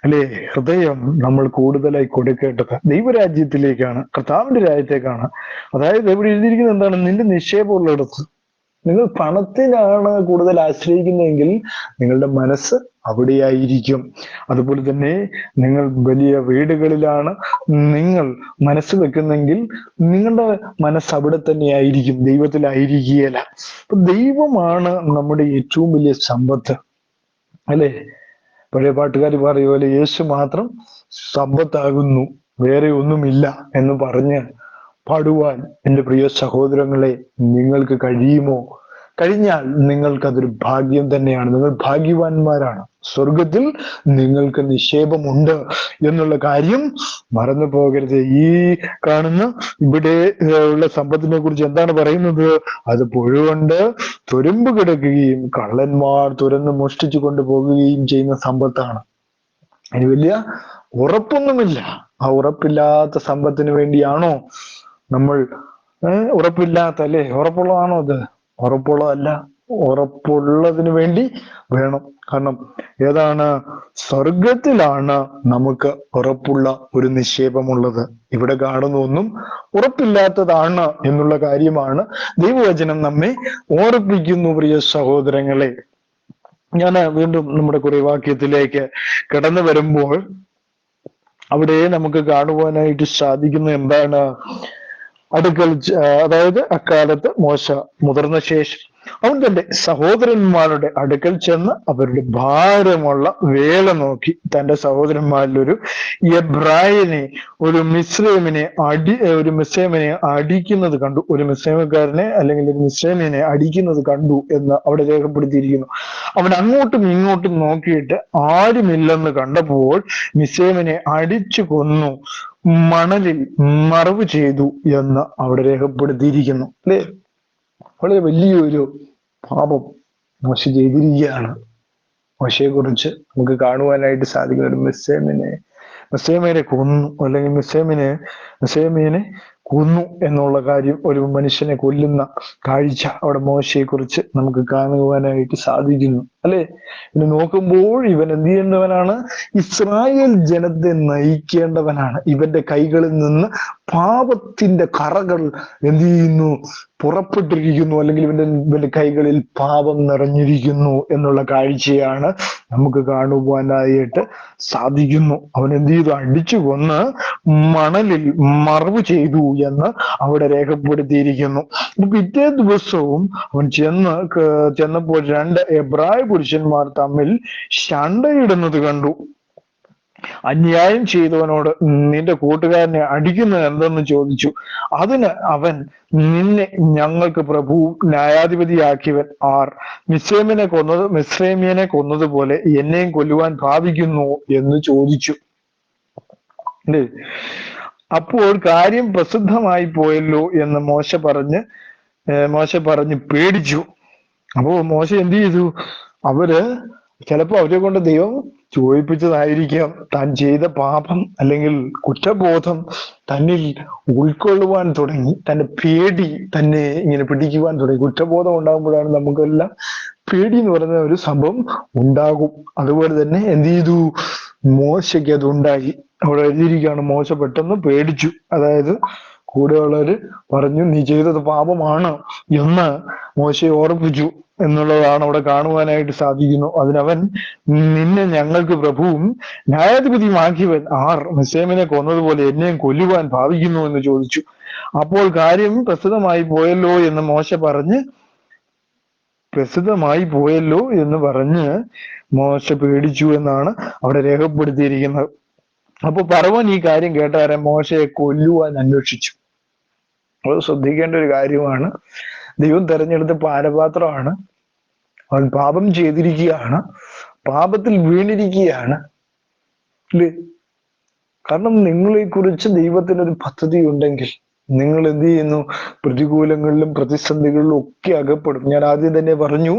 അല്ലെ, ഹൃദയം നമ്മൾ കൂടുതലായി കൊടുക്കേണ്ടത് ദൈവരാജ്യത്തിലേക്കാണ്, കർത്താവിന്റെ രാജ്യത്തേക്കാണ്. അതായത് എവിടെ എഴുതിയിരിക്കുന്നത് എന്താണ്? നിന്റെ നിക്ഷേപമുള്ളിടത്ത്. നിങ്ങൾ പണത്തിനാണ് കൂടുതൽ ആശ്രയിക്കുന്നതെങ്കിൽ നിങ്ങളുടെ മനസ്സ് അവിടെയായിരിക്കും. അതുപോലെ തന്നെ നിങ്ങൾ വലിയ വീടുകളിലാണ് നിങ്ങൾ മനസ്സ് വെക്കുന്നെങ്കിൽ നിങ്ങളുടെ മനസ്സ് അവിടെ തന്നെ ആയിരിക്കും, ദൈവത്തിലായിരിക്കുകയല്ല. അപ്പൊ ദൈവമാണ് നമ്മുടെ ഏറ്റവും വലിയ സമ്പത്ത്, അല്ലെ? പഴയ പാട്ടുകാർ പറയുപോലെ യേശു മാത്രം സമ്പത്താകുന്നു, വേറെ ഒന്നുമില്ല എന്ന് പറഞ്ഞ് പാടുവാൻ എൻ്റെ പ്രിയ സഹോദരങ്ങളെ നിങ്ങൾക്ക് കഴിയുമോ? കഴിഞ്ഞാൽ നിങ്ങൾക്കതൊരു ഭാഗ്യം തന്നെയാണ്. നിങ്ങൾ ഭാഗ്യവാന്മാരാണ്. സ്വർഗത്തിൽ നിങ്ങൾക്ക് നിക്ഷേപമുണ്ട് എന്നുള്ള കാര്യം മറന്നു പോകരുത്. ഈ കാണുന്ന ഇവിടെ ഉള്ള സമ്പത്തിനെ കുറിച്ച് എന്താണ് പറയുന്നത്? അത് പുഴുകൊണ്ട് തുരുമ്പ് കിടക്കുകയും കള്ളന്മാർ തുരന്ന് മോഷ്ടിച്ചു കൊണ്ടുപോകുകയും ചെയ്യുന്ന സമ്പത്താണ്. അതിന് വലിയ ഉറപ്പൊന്നുമില്ല. ആ ഉറപ്പില്ലാത്ത സമ്പത്തിന് വേണ്ടിയാണോ നമ്മൾ ഉറപ്പില്ലാത്ത, അല്ലെ? ഉറപ്പുള്ളതാണോ അത്? ഉറപ്പുള്ളതല്ല. ഉറപ്പുള്ളതിന് വേണ്ടി വേണം. കാരണം ഏതാണ്? സ്വർഗത്തിലാണ് നമുക്ക് ഉറപ്പുള്ള ഒരു നിക്ഷേപമുള്ളത്. ഇവിടെ കാണുന്ന ഒന്നും ഉറപ്പില്ലാത്തതാണ് എന്നുള്ള കാര്യമാണ് ദൈവവചനം നമ്മെ ഓർപ്പിക്കുന്നു, പ്രിയ സഹോദരങ്ങളെ. ഞാൻ വീണ്ടും നമ്മുടെ കുറെ വാക്യത്തിലേക്ക് കടന്നു വരുമ്പോൾ അവിടെ നമുക്ക് കാണുവാനായിട്ട് സാധിക്കുന്ന എന്താണ്? അതായത് അക്കാലത്ത് മോശ മുതിർന്ന ശേഷം അവൻ തന്റെ സഹോദരന്മാരുടെ അടുക്കൽ ചെന്ന് അവരുടെ ഭാരമുള്ള വേല നോക്കി തന്റെ സഹോദരന്മാരിൽ ഒരു എബ്രായനെ ഒരു മിസ്രൈമിനെ അടിക്കുന്നത് കണ്ടു. ഒരു മിസ്രൈമക്കാരനെ അല്ലെങ്കിൽ ഒരു മിസ്രൈമിനെ അടിക്കുന്നത് കണ്ടു എന്ന് അവിടെ രേഖപ്പെടുത്തിയിരിക്കുന്നു. അവൻ അങ്ങോട്ടും ഇങ്ങോട്ടും നോക്കിയിട്ട് ആരുമില്ലെന്ന് കണ്ടപ്പോൾ മിസ്രൈമിനെ അടിച്ചു കൊന്നു, മണലിൽ മറവ് ചെയ്തു എന്ന് അവിടെ രേഖപ്പെടുത്തിയിരിക്കുന്നു. അല്ലേ? വളരെ വലിയൊരു പാപം മോശ ചെയ്തിരിക്കുകയാണ്. മോശയെ കുറിച്ച് നമുക്ക് കാണുവാനായിട്ട് സാധിക്കുന്ന ഒരു മിസ്രൈമിനെ കൊന്നു, അല്ലെങ്കിൽ മിസ്രൈമിനെ കൊന്നു എന്നുള്ള കാര്യം, ഒരു മനുഷ്യനെ കൊല്ലുന്ന കാഴ്ച അവിടെ മോശയെ കുറിച്ച് നമുക്ക് കാണുവാനായിട്ട് സാധിക്കുന്നു. അല്ലെ? ഇനി നോക്കുമ്പോൾ ഇവൻ എന്ത് ചെയ്യുന്നവനാണ്? ഇസ്രായേൽ ജനത്തെ നയിക്കേണ്ടവനാണ്. ഇവന്റെ കൈകളിൽ നിന്ന് പാപത്തിന്റെ കറകൾ എന്ത് ചെയ്യുന്നു? പുറപ്പെട്ടിരിക്കുന്നു, അല്ലെങ്കിൽ ഇവന്റെ കൈകളിൽ പാപം നിറഞ്ഞിരിക്കുന്നു എന്നുള്ള കാഴ്ചയാണ് നമുക്ക് കാണുവാനായിട്ട് സാധിക്കുന്നു. അവൻ എന്ത് ചെയ്തു? അടിച്ചു കൊന്ന് മണലിൽ മറവ് ചെയ്തു എന്ന് അവിടെ രേഖപ്പെടുത്തിയിരിക്കുന്നു. പിറ്റേ ദിവസവും അവൻ ചെന്നപ്പോൾ രണ്ട് എബ്രായ പുരുഷന്മാർ തമ്മിൽ ശണ്ടയിടുന്നത് കണ്ടു. അന്യായം ചെയ്തവനോട് നിന്റെ കൂട്ടുകാരനെ അടിക്കുന്നത് എന്തെന്ന് ചോദിച്ചു. അതിന് അവൻ, നിന്നെ ഞങ്ങൾക്ക് പ്രഭുവും ന്യായാധിപതിയാക്കിയവൻ ആർ? മിസ്രൈമ്യനെ കൊന്നതുപോലെ എന്നെയും കൊല്ലുവാൻ ഭാവിക്കുന്നു എന്ന് ചോദിച്ചു. അല്ലേ? അപ്പോൾ കാര്യം പ്രസിദ്ധമായി പോയല്ലോ എന്ന് മോശ പറഞ്ഞ് പേടിച്ചു. അപ്പോ മോശ എന്ത് ചെയ്തു? ചിലപ്പോ അവരെ കൊണ്ട് ദൈവം ചോദിപ്പിച്ചതായിരിക്കാം. താൻ ചെയ്ത പാപം അല്ലെങ്കിൽ കുറ്റബോധം തന്നിൽ ഉൾക്കൊള്ളുവാൻ തുടങ്ങി. തന്റെ പേടി തന്നെ ഇങ്ങനെ പിടിക്കുവാൻ തുടങ്ങി. കുറ്റബോധം ഉണ്ടാകുമ്പോഴാണ് നമുക്കെല്ലാം പേടി എന്ന് പറയുന്ന ഒരു സംഭവം ഉണ്ടാകും. അതുപോലെ തന്നെ എന്ത് ചെയ്തു? മോശയ്ക്ക് അത് ഉണ്ടായി. അവിടെ എഴുതിയിരിക്കുകയാണ്, മോശ പെട്ടെന്ന് പേടിച്ചു. അതായത് കൂടെയുള്ളവര് പറഞ്ഞു, നീ ചെയ്തത് പാപമാണ് എന്ന് മോശയെ ഓർപ്പിച്ചു എന്നുള്ളതാണ് അവിടെ കാണുവാനായിട്ട് സാധിക്കുന്നു. അതിനവൻ, നിന്നെ ഞങ്ങൾക്ക് പ്രഭുവും ന്യായാധിപതിയുമാക്കിയവൻ ആർ? മിസ്രൈമിനെ കൊന്നതുപോലെ എന്നെയും കൊല്ലുവാൻ ഭാവിക്കുന്നു എന്ന് ചോദിച്ചു. അപ്പോൾ കാര്യം പ്രസിദ്ധമായി പോയല്ലോ എന്ന് പറഞ്ഞ് മോശ പേടിച്ചു എന്നാണ് അവിടെ രേഖപ്പെടുത്തിയിരിക്കുന്നത്. അപ്പൊ ഫറവോൻ ഈ കാര്യം കേട്ടാരെ മോശയെ കൊല്ലുവാൻ അന്വേഷിച്ചു. അത് ശ്രദ്ധിക്കേണ്ട ഒരു കാര്യമാണ്. ദൈവം തെരഞ്ഞെടുത്ത പാനപാത്രമാണ്. അവൻ പാപം ചെയ്തിരിക്കുകയാണ്, പാപത്തിൽ വീണിരിക്കുകയാണ്. അല്ലേ? കാരണം നിങ്ങളെ കുറിച്ച് ദൈവത്തിനൊരു പദ്ധതി ഉണ്ടെങ്കിൽ നിങ്ങൾ എന്ത് ചെയ്യുന്നു? പ്രതികൂലങ്ങളിലും പ്രതിസന്ധികളിലും ഒക്കെ അകപ്പെടും. ഞാൻ ആദ്യം തന്നെ പറഞ്ഞു,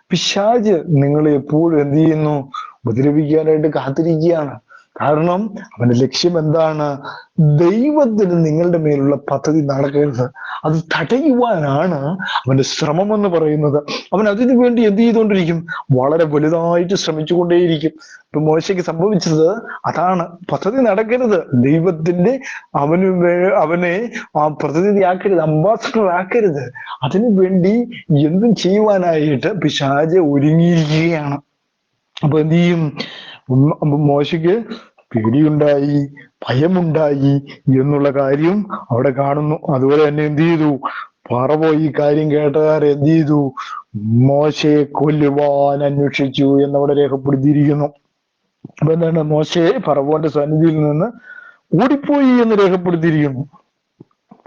പിശാച് നിങ്ങളെ എപ്പോഴും എന്ത് ചെയ്യുന്നു? ഉപദ്രവിക്കാനായിട്ട് കാത്തിരിക്കുകയാണ്. കാരണം അവന്റെ ലക്ഷ്യം എന്താണ്? ദൈവത്തിന് നിങ്ങളുടെ മേലുള്ള പദ്ധതി നടക്കരുത്. അത് തടയുവാനാണ് അവന്റെ ശ്രമം എന്ന് പറയുന്നത്. അവൻ അതിനു വേണ്ടി എന്ത് ചെയ്തുകൊണ്ടിരിക്കും? വളരെ വലുതായിട്ട് ശ്രമിച്ചുകൊണ്ടേയിരിക്കും. ഇപ്പൊ മോശയ്ക്ക് സംഭവിച്ചത് അതാണ്. പദ്ധതി നടക്കരുത്. ദൈവത്തിന്റെ അവനെ ആ പ്രതിനിധിയാക്കരുത്, അംബാസഡർ ആക്കരുത്. അതിനു വേണ്ടി എന്തും ചെയ്യുവാനായിട്ട് പിശാച് ഒരുങ്ങിയിരിക്കുകയാണ്. അപ്പൊ എന്ത് ചെയ്യും? മോശയ്ക്ക് പേടിയുണ്ടായി, ഭയമുണ്ടായി എന്നുള്ള കാര്യം അവിടെ കാണുന്നു. അതുപോലെ തന്നെ എന്ത് ചെയ്തു? ഫറവോ ഈ കാര്യം കേട്ടതാരെ എന്ത് ചെയ്തു? മോശയെ കൊല്ലുവാൻ അന്വേഷിച്ചു എന്നവിടെ രേഖപ്പെടുത്തിയിരിക്കുന്നു. അപ്പൊ എന്താണ്? മോശയെ ഫറവോന്റെ സന്നിധിയിൽ നിന്ന് ഓടിപ്പോയി എന്ന് രേഖപ്പെടുത്തിയിരിക്കുന്നു.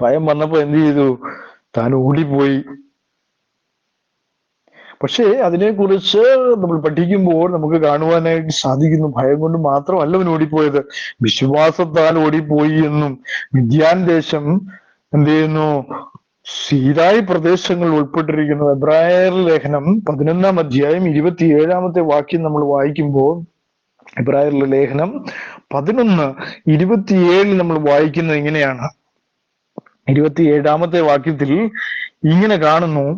ഭയം വന്നപ്പോ എന്ത് ചെയ്തു? താൻ ഓടിപ്പോയി. പക്ഷേ അതിനെക്കുറിച്ച് നമ്മൾ പഠിക്കുമ്പോൾ നമുക്ക് കാണുവാനായിട്ട് സാധിക്കുന്നു, ഭയം കൊണ്ട് മാത്രമല്ല അവൻ ഓടിപ്പോയത്, വിശ്വാസത്താൽ ഓടിപ്പോയി എന്നും. മിദ്യാൻ ദേശം എന്ത് ചെയ്യുന്നു? സീനായി പ്രദേശങ്ങൾ ഉൾപ്പെട്ടിരിക്കുന്നു. എബ്രായർ ലേഖനം 11-ാം അധ്യായം 27-ാമത്തെ വാക്യം നമ്മൾ വായിക്കുമ്പോൾ, എബ്രായർ ലേഖനം 11:27 നമ്മൾ വായിക്കുന്നത് ഇങ്ങനെയാണ്. 27-ാമത്തെ വാക്യത്തിൽ ഇങ്ങനെ കാണുന്നു,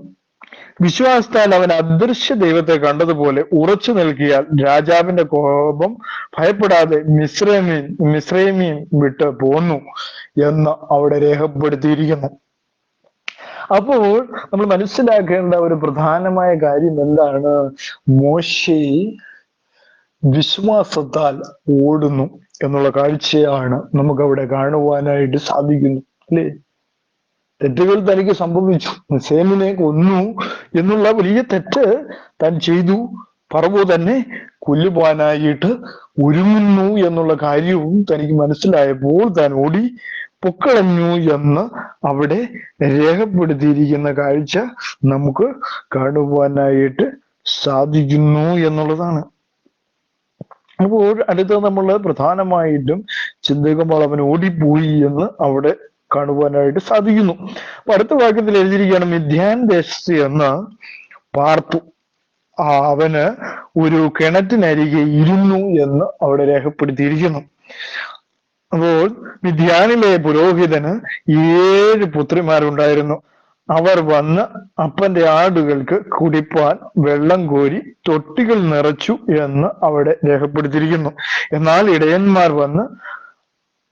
വിശ്വാസത്താൽ അവൻ അദൃശ്യ ദൈവത്തെ കണ്ടതുപോലെ ഉറച്ചു നിൽക്കിയാൽ രാജാവിന്റെ കോപം ഭയപ്പെടാതെ മിസ്രൈമീൻ വിട്ട് പോന്നു എന്ന് അവിടെ രേഖപ്പെടുത്തിയിരിക്കുന്നു. അപ്പോൾ നമ്മൾ മനസ്സിലാക്കേണ്ട ഒരു പ്രധാനമായ കാര്യം എന്താണ്? മോശെ വിശ്വാസത്താൽ ഓടുന്നു എന്നുള്ള കാഴ്ചയാണ് നമുക്ക് അവിടെ കാണുവാനായിട്ട് സാധിക്കുന്നു. അല്ലേ? തെറ്റുകൾ തനിക്ക് സംഭവിച്ചു, മിസ്രയീമിനെ കൊന്നു എന്നുള്ള വലിയ തെറ്റ് താൻ ചെയ്തു. ഫറവോ തന്നെ കൊല്ലുവാനായിട്ട് ഒരുങ്ങുന്നു എന്നുള്ള കാര്യവും തനിക്ക് മനസ്സിലായപ്പോൾ താൻ ഓടി പൊക്കളഞ്ഞു എന്ന് അവിടെ രേഖപ്പെടുത്തിയിരിക്കുന്ന കാഴ്ച നമുക്ക് കാണുവാനായിട്ട് സാധിക്കുന്നു എന്നുള്ളതാണ്. അപ്പോൾ അടുത്ത നമ്മൾ പ്രധാനമായിട്ടും ചിന്തിക്കുമ്പോൾ അവൻ ഓടിപ്പോയി എന്ന് അവിടെ കാണുവാനായിട്ട് സാധിക്കുന്നു. അപ്പൊ അടുത്ത വാക്യത്തിൽ എഴുതിയിരിക്കുകയാണ്, മിദ്യാൻ ദേശത്ത് എന്ന് പാർത്തു. അവന് ഒരു കിണറ്റിനരികെ ഇരുന്നു എന്ന് അവിടെ രേഖപ്പെടുത്തിയിരിക്കുന്നു. അപ്പോൾ മിദ്യാനിലെ പുരോഹിതന് 7 പുത്രിമാരുണ്ടായിരുന്നു. അവർ വന്ന് അപ്പന്റെ ആടുകൾക്ക് കുടിപ്പാൻ വെള്ളം കോരി തൊട്ടികൾ നിറച്ചു എന്ന് അവിടെ രേഖപ്പെടുത്തിയിരിക്കുന്നു. എന്നാൽ ഇടയന്മാർ വന്ന്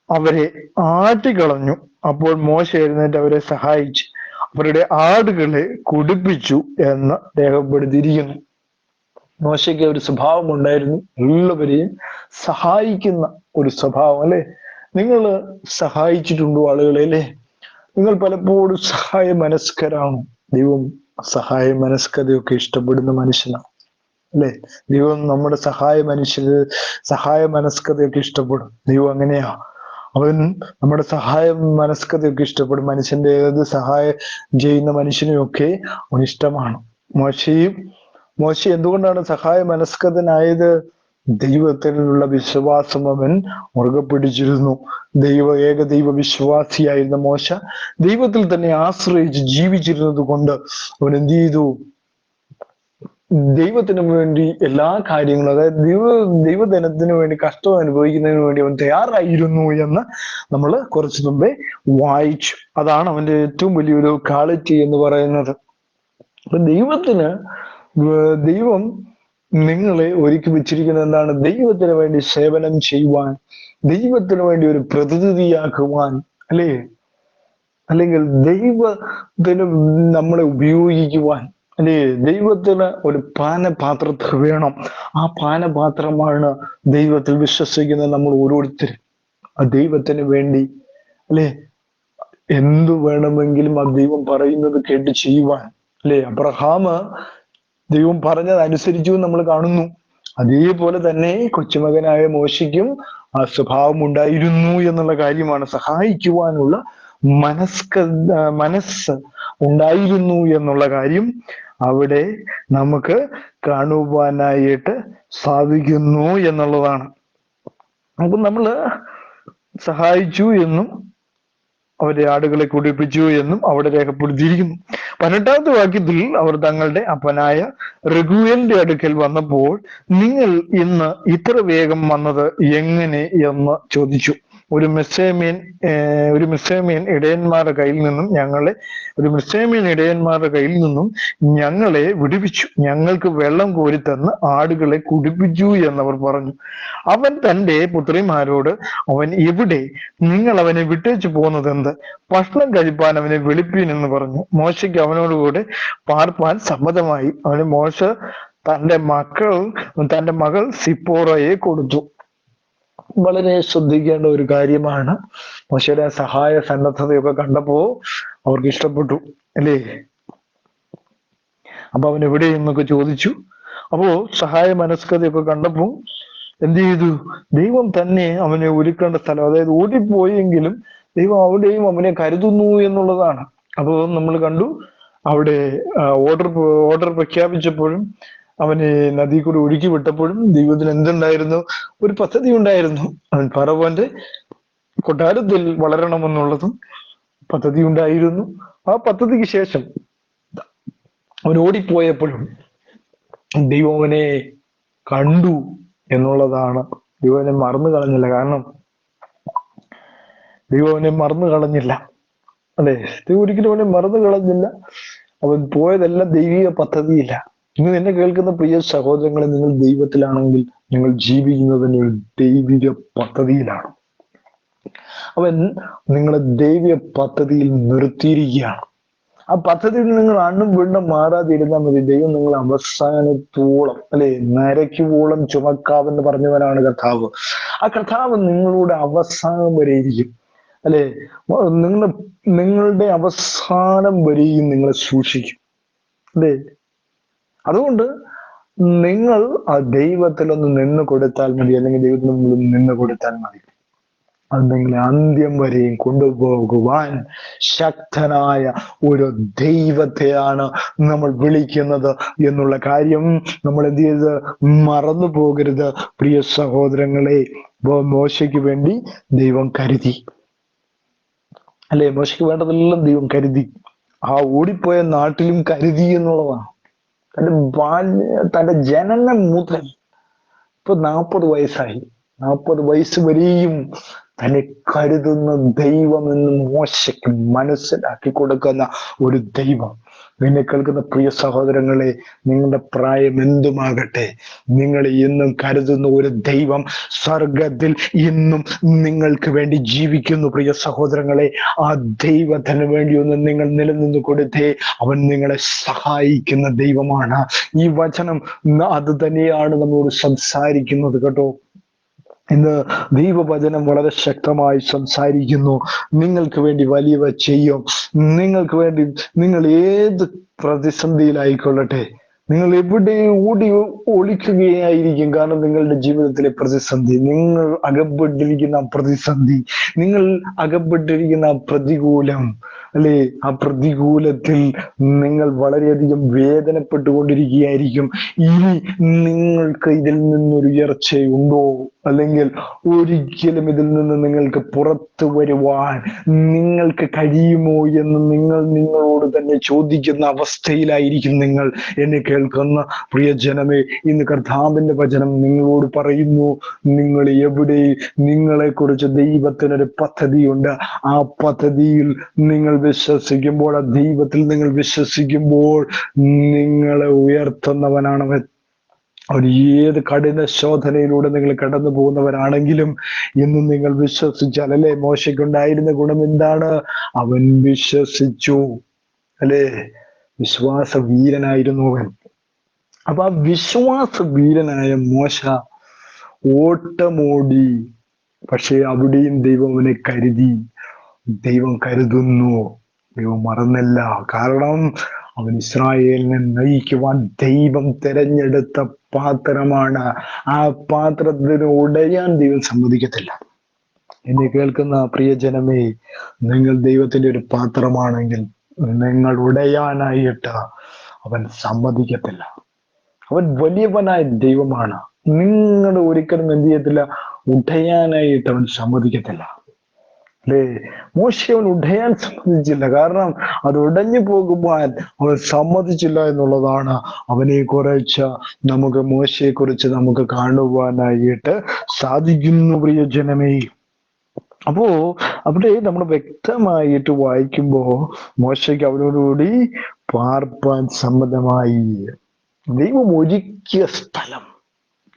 അവരെ ആട്ടിക്കളഞ്ഞു. അപ്പോൾ മോശ എഴുന്നേറ്റ് അവരെ സഹായിച്ച് അവരുടെ ആടുകളെ കുടിപ്പിച്ചു എന്ന് രേഖപ്പെടുത്തിയിരിക്കുന്നു. മോശയ്ക്ക് ഒരു സ്വഭാവം ഉണ്ടായിരുന്നു, എല്ലാവരെയും സഹായിക്കുന്ന ഒരു സ്വഭാവം. അല്ലെ, നിങ്ങൾ സഹായിച്ചിട്ടുണ്ടോ ആളുകളെ? അല്ലെ, നിങ്ങൾ പലപ്പോഴും സഹായ മനസ്കരാണ്. ദൈവം സഹായ മനസ്കതയൊക്കെ ഇഷ്ടപ്പെടുന്ന മനുഷ്യനാണ്. അല്ലെ, ദൈവം നമ്മുടെ സഹായ മനസ്കതയൊക്കെ ഇഷ്ടപ്പെടും. ദൈവം അങ്ങനെയാ, അവൻ നമ്മുടെ സഹായ മനസ്കതയൊക്കെ ഇഷ്ടപ്പെടും. മനുഷ്യന്റെ ഏത് സഹായം ചെയ്യുന്ന മനുഷ്യനെയൊക്കെ അവൻ ഇഷ്ടമാണ്. മോശ എന്തുകൊണ്ടാണ് സഹായ മനസ്കതനായത്? ദൈവത്തിലുള്ള വിശ്വാസം അവൻ മുറുകെ പിടിച്ചിരുന്നു. ഏകദൈവ വിശ്വാസിയായിരുന്ന മോശ ദൈവത്തിൽ തന്നെ ആശ്രയിച്ച് ജീവിച്ചിരുന്നത് കൊണ്ട് അവൻ എന്ത് ചെയ്തു? ദൈവത്തിന് വേണ്ടി എല്ലാ കാര്യങ്ങളും, അതായത് ദൈവജനത്തിന് വേണ്ടി കഷ്ടം അനുഭവിക്കുന്നതിന് വേണ്ടി അവൻ തയ്യാറായിരുന്നു എന്ന് നമ്മൾ കുറച്ചു മുമ്പേ വായിച്ചു. അതാണ് അവന്റെ ഏറ്റവും വലിയൊരു ക്വാളിറ്റി എന്ന് പറയുന്നത്. അപ്പൊ ദൈവം നിങ്ങളെ ഒരുക്കി വെച്ചിരിക്കുന്നത് എന്താണ്? ദൈവത്തിന് വേണ്ടി സേവനം ചെയ്യുവാൻ, ദൈവത്തിന് വേണ്ടി ഒരു പ്രതിനിധിയാക്കുവാൻ, അല്ലേ, അല്ലെങ്കിൽ ദൈവത്തിന് നമ്മളെ ഉപയോഗിക്കുവാൻ, അല്ലേ, ദൈവത്തിന് ഒരു പാനപാത്രത്തിൽ വേണം. ആ പാനപാത്രമാണ് ദൈവത്തിൽ വിശ്വസിക്കുന്ന നമ്മൾ ഓരോരുത്തരും. ആ ദൈവത്തിന് വേണ്ടി, അല്ലേ, എന്തു വേണമെങ്കിലും ആ ദൈവം പറയുന്നത് കേട്ട് ചെയ്യുവാൻ. അല്ലേ, അബ്രഹാം ദൈവം പറഞ്ഞത് അനുസരിച്ചു നമ്മൾ കാണുന്നു. അതേപോലെ തന്നെ കൊച്ചുമകനായ മോശയ്ക്കും ആ സ്വഭാവം ഉണ്ടായിരുന്നു എന്നുള്ള കാര്യമാണ്. സഹായിക്കുവാനുള്ള മനസ്സ് ഉണ്ടായിരുന്നു എന്നുള്ള കാര്യം അവിടെ നമുക്ക് കാണുവാനായിട്ട് സാധിക്കുന്നു എന്നുള്ളതാണ്. അപ്പൊ നമ്മള് സഹായിച്ചു എന്നും അവരെ ആടുകളെ കുടിപ്പിച്ചു എന്നും അവിടെ രേഖപ്പെടുത്തിയിരിക്കുന്നു. 18ാമത്തെ വാക്യത്തിൽ അവർ തങ്ങളുടെ അപ്പനായ റഗൂവേലിന്റെ അടുക്കൽ വന്നപ്പോൾ, നിങ്ങൾ ഇന്ന് ഇത്ര വേഗം വന്നത് എങ്ങനെ എന്ന് ചോദിച്ചു. ഒരു മിസ്രയീമ്യൻ ഇടയന്മാരുടെ കയ്യിൽ നിന്നും ഞങ്ങളെ വിടുവിച്ചു. ഞങ്ങൾക്ക് വെള്ളം കോരിത്തന്ന് ആടുകളെ കുടിപ്പിച്ചു എന്നവർ പറഞ്ഞു. അവൻ തന്റെ പുത്രിമാരോട്, അവൻ എവിടെ? നിങ്ങൾ അവനെ വിട്ടേച്ചു പോകുന്നതെന്ത്? ഭക്ഷണം കഴിപ്പാൻ അവനെ വിളിപ്പീൻ എന്ന് പറഞ്ഞു. മോശയ്ക്ക് അവനോടുകൂടെ പാർപ്പാൻ സമ്മതമായി. മോശ തന്റെ മകൾ സിപ്പോറയെ കൊടുത്തു. വളരെ ശ്രദ്ധിക്കേണ്ട ഒരു കാര്യമാണ്. മോശയുടെ സഹായ സന്നദ്ധതയൊക്കെ കണ്ടപ്പോ അവർക്ക് ഇഷ്ടപ്പെട്ടു, അല്ലേ? അപ്പൊ അവൻ എവിടെ എന്നൊക്കെ ചോദിച്ചു. അപ്പോ സഹായ മനസ്കതയൊക്കെ കണ്ടപ്പോൾ എന്ത് ചെയ്തു? ദൈവം തന്നെ അവനെ ഒരുക്കേണ്ട സ്ഥലം, അതായത് ഓടിപ്പോയെങ്കിലും ദൈവം അവിടെയും അവനെ കരുതുന്നു എന്നുള്ളതാണ്. അപ്പോ നമ്മൾ കണ്ടു, അവിടെ ഓർഡർ പ്രഖ്യാപിച്ചപ്പോഴും അവനെ നദി കൂടി ഒഴുക്കി വിട്ടപ്പോഴും ദൈവത്തിന് എന്തുണ്ടായിരുന്നു? ഒരു പദ്ധതി ഉണ്ടായിരുന്നു. അവൻ ഫറവോന്റെ കൊട്ടാരത്തിൽ വളരണമെന്നുള്ളതും പദ്ധതി ഉണ്ടായിരുന്നു. ആ പദ്ധതിക്ക് ശേഷം അവൻ ഓടിപ്പോയപ്പോഴും ദൈവം അവനെ കണ്ടു എന്നുള്ളതാണ്. ദൈവം അവനെ മറന്നു കളഞ്ഞില്ല. കാരണം ദൈവം അവനെ മറന്നു കളഞ്ഞില്ല, അല്ലെ? ദൈവം ഒരിക്കലും അവനെ മറന്നു കളഞ്ഞില്ല. അവൻ പോയതെല്ലാം ദൈവിക പദ്ധതിയില്ല. ഇന്ന് എന്നെ കേൾക്കുന്ന പ്രിയ സഹോദരങ്ങളെ, നിങ്ങൾ ദൈവത്തിലാണെങ്കിൽ നിങ്ങൾ ജീവിക്കുന്നതിന് ഒരു ദൈവിക പദ്ധതിയിലാണ്. അവൻ നിങ്ങളെ ദൈവിക പദ്ധതിയിൽ നിർത്തിയിരിക്കുകയാണ്. ആ പദ്ധതിയിൽ നിങ്ങൾ അണ്ണും വീണ്ടും മാറാതിരുന്നാൽ മതി. ദൈവം നിങ്ങൾ അവസാനത്തോളം, അല്ലെ, നരയ്ക്കുവോളം ചുമക്കാവെന്ന് പറഞ്ഞവനാണ് കർത്താവ്. ആ കർത്താവ് നിങ്ങളുടെ അവസാനം വരെ ഇരിക്കും. അല്ലെ? നിങ്ങൾ നിങ്ങളുടെ അവസാനം വരെയും നിങ്ങളെ സൂക്ഷിക്കും, അല്ലേ? അതുകൊണ്ട് നിങ്ങൾ ആ ദൈവത്തിലൊന്ന് നിന്ന് കൊടുത്താൽ മതി, അല്ലെങ്കിൽ ദൈവത്തിന് മുമ്പിൽ നിന്ന് കൊടുത്താൽ മതി. അത് നിങ്ങളെ അന്ത്യം വരെയും കൊണ്ടുപോകുവാൻ ശക്തനായ ഒരു ദൈവത്തെയാണ് നമ്മൾ വിളിക്കുന്നത് എന്നുള്ള കാര്യം നമ്മൾ എന്ത് ചെയ്ത് മറന്നു പോകരുത് പ്രിയ സഹോദരങ്ങളെ. മോശയ്ക്ക് വേണ്ടി ദൈവം കരുതി, അല്ലെ? മോശയ്ക്ക് വേണ്ടതെല്ലാം ദൈവം കരുതി. ആ ഓടിപ്പോയ നാട്ടിലും കരുതി എന്നുള്ളതാണ്. തന്റെ ജനനം മുതൽ ഇപ്പൊ 40 വയസ്സായി, 40 വയസ്സ് വരെയും തന്നെ കരുതുന്ന ദൈവം എന്ന് മോശയ്ക്ക് മനസ്സിലാക്കി കൊടുക്കുന്ന ഒരു ദൈവം. നിന്നെ കേൾക്കുന്ന പ്രിയ സഹോദരങ്ങളെ, നിങ്ങളുടെ പ്രായം എന്തുമാകട്ടെ, നിങ്ങളെ എന്നും കരുതുന്ന ഒരു ദൈവം സ്വർഗത്തിൽ ഇന്നും നിങ്ങൾക്ക് വേണ്ടി ജീവിക്കുന്നു. പ്രിയ സഹോദരങ്ങളെ, ആ ദൈവത്തിന് വേണ്ടി ഒന്ന് നിങ്ങൾ നിലനിന്ന് കൊടുത്തേ. അവൻ നിങ്ങളെ സഹായിക്കുന്ന ദൈവമാണ്. ഈ വചനം അത് തന്നെയാണ് നമ്മളോട് സംസാരിക്കുന്നത് കേട്ടോ. ഇന്ന് ദൈവവചനം വളരെ ശക്തമായി സംസാരിക്കുന്നു. നിങ്ങൾക്ക് വേണ്ടി വലിയവ ചെയ്യും. നിങ്ങൾക്ക് വേണ്ടി നിങ്ങൾ ഏത് പ്രതിസന്ധിയിലായിക്കൊള്ളട്ടെ, നിങ്ങൾ എവിടെ ഓടി ഒളിക്കുകയായിരിക്കും. കാരണം നിങ്ങളുടെ ജീവിതത്തിലെ പ്രതിസന്ധി, നിങ്ങൾ അകപ്പെട്ടിരിക്കുന്ന പ്രതിസന്ധി, നിങ്ങൾ അകപ്പെട്ടിരിക്കുന്ന പ്രതികൂലം, അല്ലെ? ആ പ്രതികൂലത്തിൽ നിങ്ങൾ വളരെയധികം വേദനപ്പെട്ടുകൊണ്ടിരിക്കുകയായിരിക്കും. ഇനി നിങ്ങൾക്ക് ഇതിൽ നിന്നൊരു ഉയർച്ചയുണ്ടോ? അല്ലെങ്കിൽ ഒരിക്കലും ഇതിൽ നിന്ന് നിങ്ങൾക്ക് പുറത്തു വരുവാൻ നിങ്ങൾക്ക് കഴിയുമോ എന്ന് നിങ്ങൾ നിങ്ങളോട് തന്നെ ചോദിക്കുന്ന അവസ്ഥയിലായിരിക്കും നിങ്ങൾ എന്നെ കേൾക്കുന്ന പ്രിയ ജനമേ. ഇന്ന് കർത്താവിന്റെ വചനം നിങ്ങളോട് പറയുന്നു, നിങ്ങൾ എവിടെ, നിങ്ങളെ കുറിച്ച് ദൈവത്തിനൊരു പദ്ധതിയുണ്ട്. ആ പദ്ധതിയിൽ നിങ്ങൾ വിശ്വസിക്കുമ്പോൾ, ആ ദൈവത്തിൽ നിങ്ങൾ വിശ്വസിക്കുമ്പോൾ നിങ്ങളെ ഉയർത്തുന്നവനാണവൻ. അവൻ ഏത് കഠിന ശോധനയിലൂടെ നിങ്ങൾ കടന്നു പോകുന്നവരാണെങ്കിലും ഇന്ന് നിങ്ങൾ വിശ്വസിച്ചാൽ, അല്ലെ? മോശയ്ക്കുണ്ടായിരുന്ന ഗുണം എന്താണ്? അവൻ വിശ്വസിച്ചു, അല്ലെ? വിശ്വാസ വീരനായിരുന്നു അവൻ. അപ്പൊ ആ വിശ്വാസ വീരനായ മോശ ഓട്ടമോടി, പക്ഷെ അവിടെയും ദൈവം അവനെ കരുതി. ദൈവം കരുതുന്നു, ദൈവം മറന്നില്ല. കാരണം അവൻ ഇസ്രായേലിനെ നയിക്കുവാൻ ദൈവം തിരഞ്ഞെടുത്ത പാത്രമാണ്. ആ പാത്രത്തിന് ഉടയാൻ ദൈവം സമ്മതിക്കത്തില്ല. എന്നെ കേൾക്കുന്ന പ്രിയ ജനമേ, നിങ്ങൾ ദൈവത്തിന്റെ ഒരു പാത്രമാണെങ്കിൽ നിങ്ങൾ ഉടയാനായിട്ട് അവൻ സമ്മതിക്കത്തില്ല. അവൻ വലിയവനായ ദൈവമാണ്. നിങ്ങൾ ഒരിക്കലും എന്ത് ചെയ്യത്തില്ല, ഉടയാനായിട്ട് അവൻ സമ്മതിക്കത്തില്ല, അല്ലേ? മോശെ അവൻ ഉടയാൻ സമ്മതിച്ചില്ല. കാരണം അത് ഉടഞ്ഞു പോകുവാൻ അവൻ സമ്മതിച്ചില്ല എന്നുള്ളതാണ്. അവനെ കുറിച്ച് നമുക്ക്, മോശയെ കുറിച്ച് നമുക്ക് കാണുവാനായിട്ട് സാധിക്കുന്നു പ്രിയ ജനമേ. അപ്പോ അവിടെ നമ്മൾ വ്യക്തമായിട്ട് വായിക്കുമ്പോ മോശയ്ക്ക് അവനോടുകൂടി പാർപ്പാൻ സമ്മതമായി. ദൈവം ഒരുക്കിയ സ്ഥലം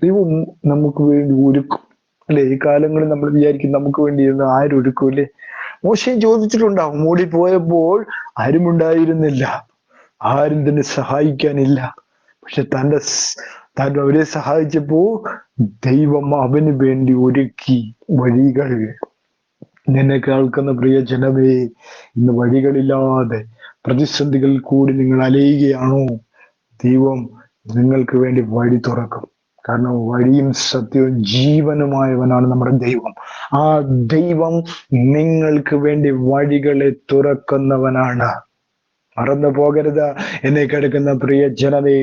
ദൈവം നമുക്ക് വേണ്ടി ഒരുക്കും, അല്ലെ? ഈ കാലങ്ങളിൽ നമ്മൾ വിചാരിക്കും നമുക്ക് വേണ്ടി ആരൊരുക്കൂല്ലേ? മോശയും ചോദിച്ചിട്ടുണ്ടാവും. ഓടിപ്പോയപ്പോൾ ആരും ഉണ്ടായിരുന്നില്ല, ആരും തന്നെ സഹായിക്കാനില്ല. പക്ഷെ താൻ അവരെ സഹായിച്ചപ്പോ ദൈവം അവന് വേണ്ടി ഒരുക്കി വഴികൾ. നിന്നെ കേൾക്കുന്ന പ്രിയ ജനമേ, ഇന്ന് വഴികളില്ലാതെ പ്രതിസന്ധികളിൽ കൂടി നിങ്ങൾ അലയുകയാണോ? ദൈവം നിങ്ങൾക്ക് വേണ്ടി വഴി തുറക്കും. കാരണം വഴിയും സത്യവും ജീവനുമായവനാണ് നമ്മുടെ ദൈവം. ആ ദൈവം നിങ്ങൾക്ക് വേണ്ടി വഴികളെ തുറക്കുന്നവനാണ്. മറന്നു പോകരുത് എന്നെ കേൾക്കുന്ന പ്രിയ ജനമേ.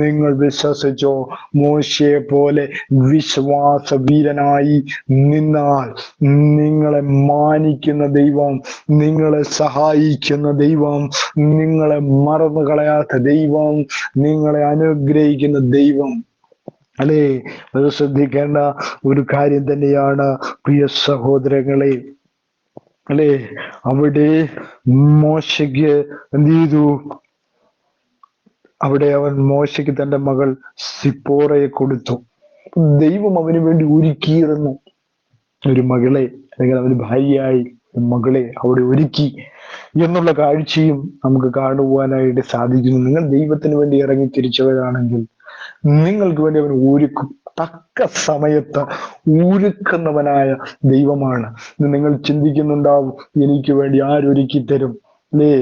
നിങ്ങൾ വിശ്വസിച്ചോ? മോശയെ പോലെ വിശ്വാസ വീരനായി നിന്നാൽ നിങ്ങളെ മാനിക്കുന്ന ദൈവം, നിങ്ങളെ സഹായിക്കുന്ന ദൈവം, നിങ്ങളെ മറന്നു കളയാത്ത ദൈവം, നിങ്ങളെ അനുഗ്രഹിക്കുന്ന ദൈവം, അല്ലേ? അത് ശ്രദ്ധിക്കേണ്ട ഒരു കാര്യം തന്നെയാണ് പ്രിയ സഹോദരങ്ങളെ, അല്ലേ? അവിടെ മോശയ്ക്ക് എന്ത് ചെയ്തു? അവിടെ അവൻ മോശയ്ക്ക് തന്റെ മകൾ സിപ്പോറയെ കൊടുത്തു. ദൈവം അവന് വേണ്ടി ഒരുക്കിയിരുന്നു ഒരു മകളെ, അല്ലെങ്കിൽ അവന് ഭാര്യയായി മകളെ അവിടെ ഒരുക്കി എന്നുള്ള കാഴ്ചയും നമുക്ക് കാണുവാനായിട്ട് സാധിക്കുന്നു. നിങ്ങൾ ദൈവത്തിന് വേണ്ടി ഇറങ്ങി തിരിച്ചവരാണെങ്കിൽ നിങ്ങൾക്ക് വേണ്ടി അവൻ ഒരുക്കും. തക്ക സമയത്ത് ഒരുക്കുന്നവനായ ദൈവമാണ്. നിങ്ങൾ ചിന്തിക്കുന്നുണ്ടാവും, എനിക്ക് വേണ്ടി ആരൊരുക്കി തരും അല്ലേ?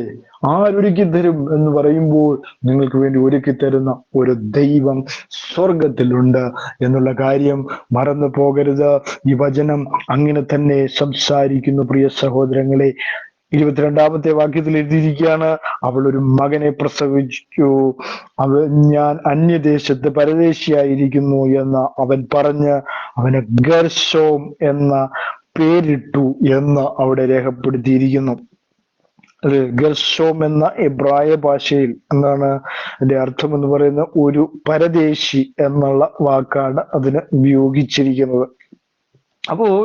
ആരൊരുക്കി തരും എന്ന് പറയുമ്പോൾ നിങ്ങൾക്ക് വേണ്ടി ഒരുക്കി തരുന്ന ഒരു ദൈവം സ്വർഗത്തിലുണ്ട് എന്നുള്ള കാര്യം മറന്നു പോകരുത്. ഈ വചനം അങ്ങനെ തന്നെ സംസാരിക്കുന്നു പ്രിയ സഹോദരങ്ങളെ. 22-ാമത്തെ വാക്യത്തിൽ എഴുതിയിരിക്കുകയാണ്, അവൾ ഒരു മകനെ പ്രസവിച്ചു, ഞാൻ അന്യദേശത്ത് പരദേശിയായിരിക്കുന്നു എന്ന് അവൻ പറഞ്ഞ് അവന് ഗർശോം എന്ന പേരിട്ടു എന്ന് അവിടെ രേഖപ്പെടുത്തിയിരിക്കുന്നു. അത് ഗർശോം എന്ന എബ്രായ ഭാഷയിൽ എന്താണ് അതിന്റെ അർത്ഥം എന്ന് പറയുന്ന ഒരു പരദേശി എന്നുള്ള വാക്കാണ് അതിന് ഉപയോഗിച്ചിരിക്കുന്നത്. അപ്പോൾ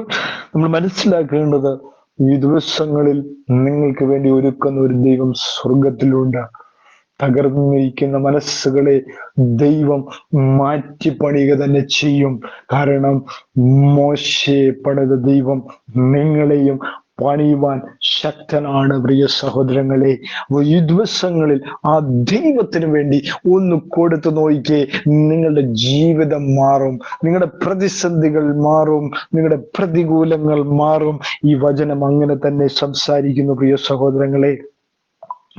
നമ്മൾ മനസ്സിലാക്കേണ്ടത്, ഈ ദിവസങ്ങളിൽ നിങ്ങൾക്ക് വേണ്ടി ഒരുക്കുന്ന ഒരു ദൈവം സ്വർഗത്തിലുണ്ട്. തകർന്നിരിക്കുന്ന മനസ്സുകളെ ദൈവം മാറ്റി പണിയുക തന്നെ ചെയ്യും. കാരണം മോശയെ പണിത ദൈവം നിങ്ങളെയും പണിയുവാൻ ശക്തനാണ് പ്രിയ സഹോദരങ്ങളെ. ഈ ദിവസങ്ങളിൽ ആ ദൈവത്തിന് വേണ്ടി ഒന്ന് കൊടുത്തു നോക്കിക്കേ, നിങ്ങളുടെ ജീവിതം മാറും, നിങ്ങളുടെ പ്രതിസന്ധികൾ മാറും, നിങ്ങളുടെ പ്രതികൂലങ്ങൾ മാറും. ഈ വചനം അങ്ങനെ തന്നെ സംസാരിക്കുന്നു പ്രിയ സഹോദരങ്ങളെ.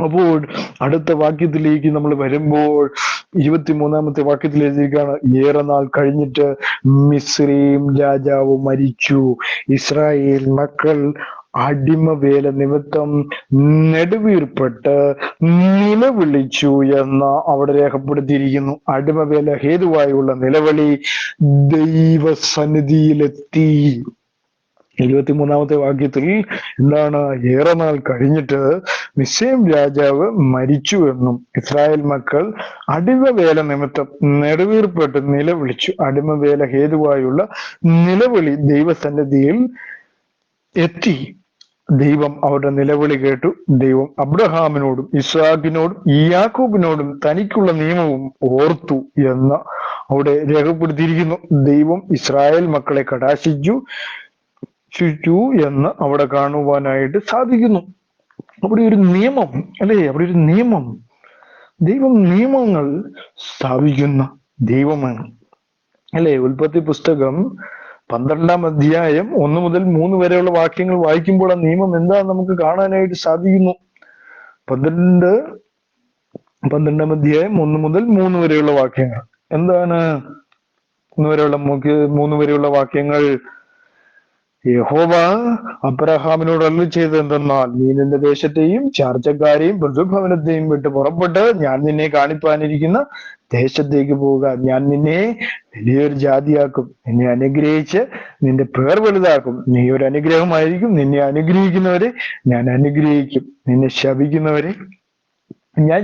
അപ്പോൾ അടുത്ത വാക്യത്തിലേക്ക് നമ്മൾ വരുമ്പോൾ 23-ാമത്തെ വാക്യത്തിൽ എഴുതിയിരിക്കുകയാണ്, ഏറെ നാൾ കഴിഞ്ഞിട്ട് മിസ്രയീം രാജാവ് മരിച്ചു, ഇസ്രായേൽ മക്കൾ അടിമവേല നിമിത്തം നെടുവീർപ്പെട്ട് നിലവിളിച്ചു എന്ന് അവിടെ രേഖപ്പെടുത്തിയിരിക്കുന്നു. അടിമവേല ഹേതുവായുള്ള നിലവിളി ദൈവസന്നിധിയിലെത്തി. 23-ാമത്തെ വാക്യത്തിൽ എന്താണ്, ഏറെ നാൾ കഴിഞ്ഞിട്ട് മിസ്രയീം രാജാവ് മരിച്ചു എന്നും ഇസ്രായേൽ മക്കൾ അടിമവേല നിമിത്തം നെടുവീർപ്പെട്ട് നിലവിളിച്ചു. അടിമവേല ഹേതുവായുള്ള നിലവിളി ദൈവസന്നിധിയിൽ എത്തി. ദൈവം അവരുടെ നിലവിളി കേട്ടു. ദൈവം അബ്രഹാമിനോടും ഇസ്ഹാക്കിനോടും യാക്കോബിനോടും തനിക്കുള്ള നിയമവും ഓർത്തു എന്ന് അവിടെ രേഖപ്പെടുത്തിയിരിക്കുന്നു. ദൈവം ഇസ്രായേൽ മക്കളെ കടാക്ഷിച്ചു എന്ന് അവിടെ കാണുവാനായിട്ട് സാധിക്കുന്നു. അവിടെ ഒരു നിയമം അല്ലെ, അവിടെ ഒരു നിയമം, ദൈവം നിയമങ്ങൾ സ്ഥാപിക്കുന്ന ദൈവമാണ് അല്ലെ. ഉൽപ്പത്തി പുസ്തകം 12-ാം അധ്യായം 1 മുതൽ 3 വരെയുള്ള വാക്യങ്ങൾ വായിക്കുമ്പോൾ ആ നിയമം എന്താണെന്ന് നമുക്ക് കാണാനായിട്ട് സാധിക്കുന്നു. 12-ാം അധ്യായം 1 മുതൽ 3 വരെയുള്ള വാക്യങ്ങൾ എന്താണ്? 3 വരെയുള്ള വാക്യങ്ങൾ, യഹോവ അബ്രഹാമിനോട് അരുളി ചെയ്തത് എന്തെന്നാൽ, നീ നിന്റെ ദേശത്തെയും ചാർച്ചക്കാരെയും ബന്ധുഭവനത്തെയും വിട്ട് പുറപ്പെട്ട് ഞാൻ നിന്നെ കാണിപ്പാനിരിക്കുന്ന ദേശത്തേക്ക് പോവുക. ഞാൻ നിന്നെ വലിയൊരു ജാതിയാക്കും, നിന്നെ അനുഗ്രഹിച്ച് നിന്റെ പേർ വലുതാക്കും, നീ ഒരു അനുഗ്രഹമായിരിക്കും. നിന്നെ അനുഗ്രഹിക്കുന്നവരെ ഞാൻ അനുഗ്രഹിക്കും, നിന്നെ ശപിക്കുന്നവരെ ഞാൻ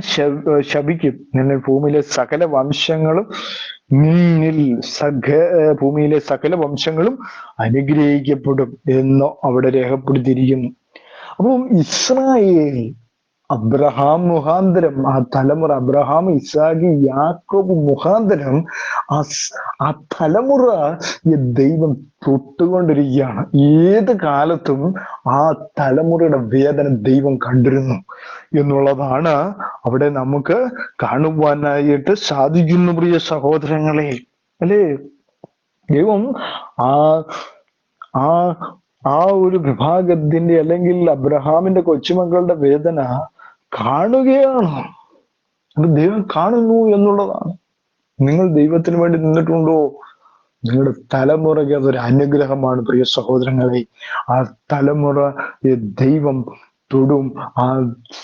ശപിക്കും. നിന്നെ ഭൂമിയിലെ സകല വംശങ്ങളും ഭൂമിയിലെ സകല വംശങ്ങളും അനുഗ്രഹിക്കപ്പെടും എന്ന് അവിടെ രേഖപ്പെടുത്തിയിരിക്കുന്നു. അപ്പം ഇസ്രായേൽ അബ്രഹാം മുഖാന്തരം, ആ തലമുറ അബ്രഹാം, ഇസ്ഹാക്ക്, യാക്കോബ് മുഖാന്തരം ആ തലമുറ ദൈവം തൊട്ടുകൊണ്ടിരിക്കുകയാണ്. ഏത് കാലത്തും ആ തലമുറയുടെ വേദന ദൈവം കണ്ടിരുന്നു എന്നുള്ളതാണ് അവിടെ നമുക്ക് കാണുവാനായിട്ട് സാധിക്കുന്നു പ്രിയ സഹോദരങ്ങളെ അല്ലേ. ദൈവം ആ ഒരു വിഭാഗത്തിന്റെ അല്ലെങ്കിൽ അബ്രഹാമിന്റെ കൊച്ചുമക്കളുടെ വേദന കാണുകയാണ്. അത് ദൈവം കാണുന്നു എന്നുള്ളതാണ്. നിങ്ങൾ ദൈവത്തിന് വേണ്ടി നിന്നിട്ടുണ്ടോ? നിങ്ങളുടെ തലമുറയ്ക്ക് അതൊരു അനുഗ്രഹമാണ് പ്രിയ സഹോദരങ്ങളെ. ആ തലമുറ ദൈവം തൊടും. ആ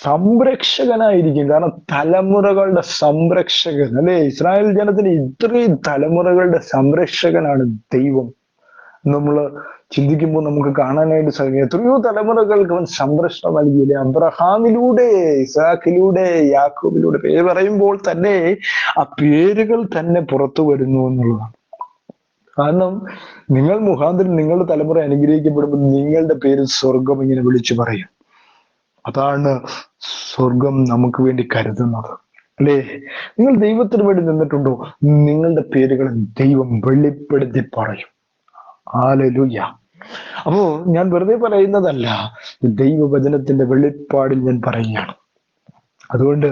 സംരക്ഷകനായിരിക്കും. കാരണം തലമുറകളുടെ സംരക്ഷകൻ അല്ലെ. ഇസ്രായേൽ ജനത്തിന് ഇത്രയും തലമുറകളുടെ സംരക്ഷകനാണ് ദൈവം. നമ്മള് ചിന്തിക്കുമ്പോൾ നമുക്ക് കാണാനായിട്ട് സാധിക്കും, എത്രയോ തലമുറകൾക്ക് അവൻ സംരക്ഷണം നൽകിയില്ലേ. അബ്രഹാമിലൂടെ, ഇസ്ഹാക്കിലൂടെ, യാക്കോബിലൂടെ പേര് പറയുമ്പോൾ തന്നെ ആ പേരുകൾ തന്നെ പുറത്തു വരുന്നു എന്നുള്ളതാണ്. കാരണം നിങ്ങൾ മുഖാന്തരം നിങ്ങളുടെ തലമുറ അനുഗ്രഹിക്കപ്പെടുമ്പോൾ നിങ്ങളുടെ പേര് സ്വർഗം ഇങ്ങനെ വിളിച്ചു പറയും. അതാണ് സ്വർഗം നമുക്ക് വേണ്ടി കരുതുന്നത് അല്ലേ. നിങ്ങൾ ദൈവത്തിന് വേണ്ടി നിന്നിട്ടുണ്ടോ? നിങ്ങളുടെ പേരുകൾ ദൈവം വെളിപ്പെടുത്തി പറയും. ഹല്ലേലൂയ. അപ്പോ ഞാൻ വെറുതെ പറയുന്നതല്ല, ദൈവവചനത്തിന്റെ വെളിപ്പാടിൽ ഞാൻ പറയുകയാണ്. അതുകൊണ്ട്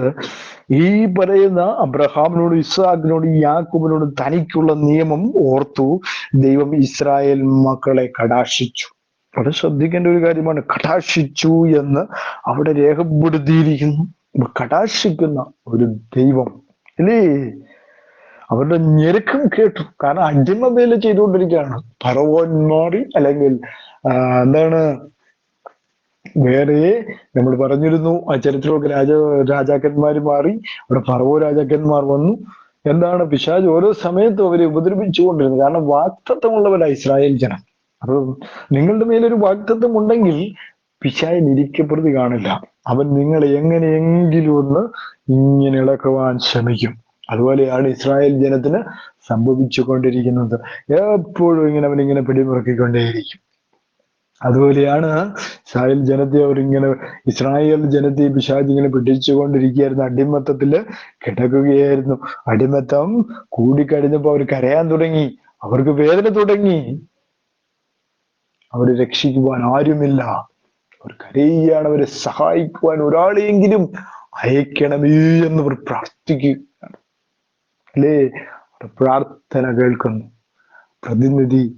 ഈ പറയുന്ന അബ്രഹാമിനോടും ഇസ്ഹാക്കിനോടും യാക്കോബിനോടും തനിക്കുള്ള നിയമം ഓർത്തു ദൈവം ഇസ്രായേൽ മക്കളെ കടാക്ഷിച്ചു. അവിടെ ശ്രദ്ധിക്കേണ്ട ഒരു കാര്യമാണ്, കടാക്ഷിച്ചു എന്ന് അവിടെ രേഖപ്പെടുത്തിയിരിക്കുന്നു. കടാക്ഷിക്കുന്ന ഒരു ദൈവം അല്ലേ. അവരുടെ ഞെരുക്കം കേട്ടു. കാരണം അടിമ വേല ചെയ്തുകൊണ്ടിരിക്കുകയാണ്. ഫറവോൻ മാറി, അല്ലെങ്കിൽ എന്താണ് വേറെ നമ്മൾ പറഞ്ഞിരുന്നു ആ ചരിത്രമൊക്കെ, രാജാക്കന്മാർ മാറി, അവിടെ ഫറവോ രാജാക്കന്മാർ വന്നു. എന്താണ് പിശാച് ഓരോ സമയത്തും അവരെ ഉപദ്രവിച്ചുകൊണ്ടിരുന്നത്. കാരണം വാഗ്ദത്തമുള്ളവരാ ഇസ്രായേൽ ജനം. അപ്പൊ നിങ്ങളുടെ മേലൊരു വാഗ്ദത്തം ഉണ്ടെങ്കിൽ പിശാചിന് ഇരിക്കപ്രതി കാണില്ല. അവൻ നിങ്ങളെ എങ്ങനെയെങ്കിലും ഒന്ന് ഇങ്ങനെ ഇളക്കുവാൻ ശ്രമിക്കും. അതുപോലെയാണ് ഇസ്രായേൽ ജനത്തിന് സംഭവിച്ചു കൊണ്ടിരിക്കുന്നത്. എപ്പോഴും ഇങ്ങനെ അവനിങ്ങനെ പിടിമുറുക്കിക്കൊണ്ടേയിരിക്കും. അതുപോലെയാണ് ഇസ്രായേൽ ജനത്തെ ഇസ്രായേൽ ജനത്തെ പിശാച് ഇങ്ങനെ പിടിച്ചുകൊണ്ടിരിക്കുകയായിരുന്നു. അടിമത്തത്തില് കിടക്കുകയായിരുന്നു. അടിമത്തം കൂടിക്കഴിഞ്ഞപ്പോ അവർ കരയാൻ തുടങ്ങി, അവർക്ക് വേദന തുടങ്ങി. അവരെ രക്ഷിക്കുവാൻ ആരുമില്ല. അവർ കരയുകയാണ്. അവരെ സഹായിക്കുവാൻ ഒരാളെങ്കിലും അയക്കണമേ എന്നവർ പ്രാർത്ഥിക്കുകയാണ്. അല്ലേ, പ്രാർത്ഥന കേൾക്കുന്നു. പ്രതിനിധി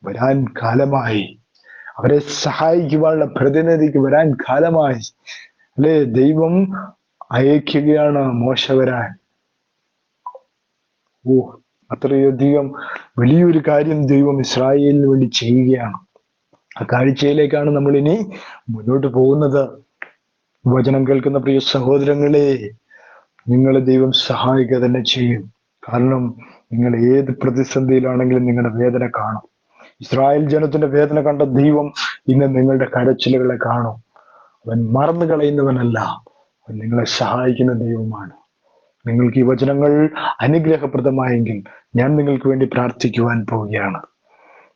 വരാൻ കാലമായി. അവരെ സഹായിക്കുവാനുള്ള പ്രതിനിധിക്ക് വരാൻ കാലമായി. അല്ലേ, ദൈവം അയക്കുകയാണ് മോശ വരാൻ. അത്രയധികം വലിയൊരു കാര്യം ദൈവം ഇസ്രായേലിന് വേണ്ടി ചെയ്യുകയാണ്. ആ കാഴ്ചയിലേക്കാണ് നമ്മൾ ഇനി മുന്നോട്ട് പോകുന്നത്. വചനം കേൾക്കുന്ന പ്രിയ സഹോദരങ്ങളെ, നിങ്ങളെ ദൈവം സഹായിക്കുക തന്നെ ചെയ്യും. കാരണം നിങ്ങൾ ഏത് പ്രതിസന്ധിയിലാണെങ്കിലും നിങ്ങളുടെ വേദന കാണും. ഇസ്രായേൽ ജനത്തിന്റെ വേദന കണ്ട ദൈവം ഇന്ന് നിങ്ങളുടെ കരച്ചിലുകളെ കാണും. അവൻ മറന്നു കളയുന്നവനല്ല, അവൻ നിങ്ങളെ സഹായിക്കുന്ന ദൈവമാണ്. നിങ്ങൾക്ക് ഈ വചനങ്ങൾ അനുഗ്രഹപ്രദമായെങ്കിൽ ഞാൻ നിങ്ങൾക്ക് വേണ്ടി പ്രാർത്ഥിക്കുവാൻ പോവുകയാണ്.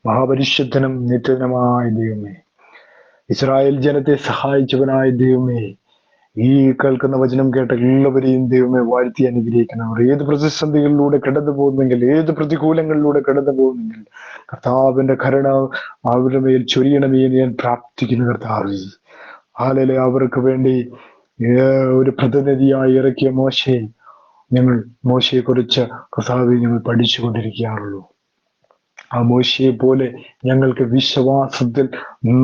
മഹാപരിശുദ്ധനും നിത്യനുമായ ദൈവമേ, ഇസ്രായേൽ ജനത്തെ സഹായിച്ചവനായ ദൈവമേ, ഈ കേൾക്കുന്ന വചനം കേട്ട എല്ലാവരെയും ദൈവമേ വാഴ്ത്തി അനുഗ്രഹിക്കണം. അവർ ഏത് പ്രതിസന്ധികളിലൂടെ കടന്നു പോകുന്നെങ്കിൽ, ഏത് പ്രതികൂലങ്ങളിലൂടെ കടന്നു പോകുന്നെങ്കിൽ കർത്താവിന്റെ കരുണ അവരുടെ മേൽ ചൊരിയണമേ എന്ന് ഞാൻ പ്രാർത്ഥിക്കുന്നു. കർത്താവേ, ഹാലയിലെ അവർക്ക് വേണ്ടി ഒരു പ്രതിനിധിയായി ഇറക്കിയ മോശയെ കുറിച്ച് കർത്താവെ ഞങ്ങൾ പഠിച്ചുകൊണ്ടിരിക്കുകയാണല്ലോ. ആ മോശയെ പോലെ ഞങ്ങൾക്ക് വിശ്വാസത്തിൽ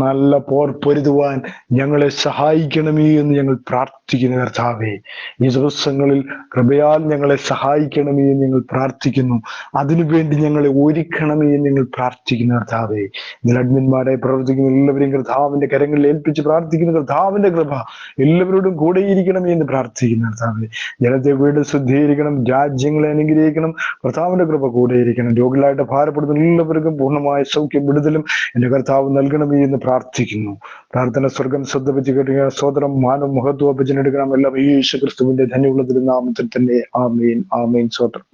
നല്ല പോർ പൊരുതുവാൻ ഞങ്ങളെ സഹായിക്കണമേ എന്ന് ഞങ്ങൾ പ്രാർത്ഥിക്കുന്നു. കർത്താവേ, ഈ ദിവസങ്ങളിൽ കൃപയാൽ ഞങ്ങളെ സഹായിക്കണമേ എന്ന് ഞങ്ങൾ പ്രാർത്ഥിക്കുന്നു. അതിനുവേണ്ടി ഞങ്ങളെ ഒരുക്കണമേ എന്ന് ഞങ്ങൾ പ്രാർത്ഥിക്കുന്നു. കർത്താവേ, ഇതിൽ അഡ്മിന്മാരായി പ്രവർത്തിക്കുന്ന എല്ലാവരെയും കർത്താവിന്റെ കരങ്ങളിൽ ഏൽപ്പിച്ച് പ്രാർത്ഥിക്കുന്നു. കർത്താവിന്റെ കൃപ എല്ലാവരോടും കൂടെയിരിക്കണമേ എന്ന് പ്രാർത്ഥിക്കുന്നു. കർത്താവേ, ജനത്തെ വീട് ശുദ്ധീകരിക്കണം, രാജ്യങ്ങളെ അനുഗ്രഹിക്കണം. കർത്താവിന്റെ കൃപ കൂടെയിരിക്കണം. രോഗികളായിട്ട് ഭാരപ്പെടുന്ന എല്ലാവർക്കും പൂർണ്ണമായ സൗഖ്യം വിടുതലും എന്റെ കർത്താവ് നൽകണമേ എന്ന് പ്രാർത്ഥിക്കുന്നു. പ്രാർത്ഥന സ്വർഗം ശ്രദ്ധ കേട്ടുക. സോദരം മാനം മഹത്വ ഭജനെടുക്കണം. എല്ലാം യേശു ക്രിസ്തുവിന്റെ ധന്യമുള്ളതിന്റെ നാമത്തിൽ തന്നെ. ആമേൻ, ആമേൻ. സ്വോത്രം.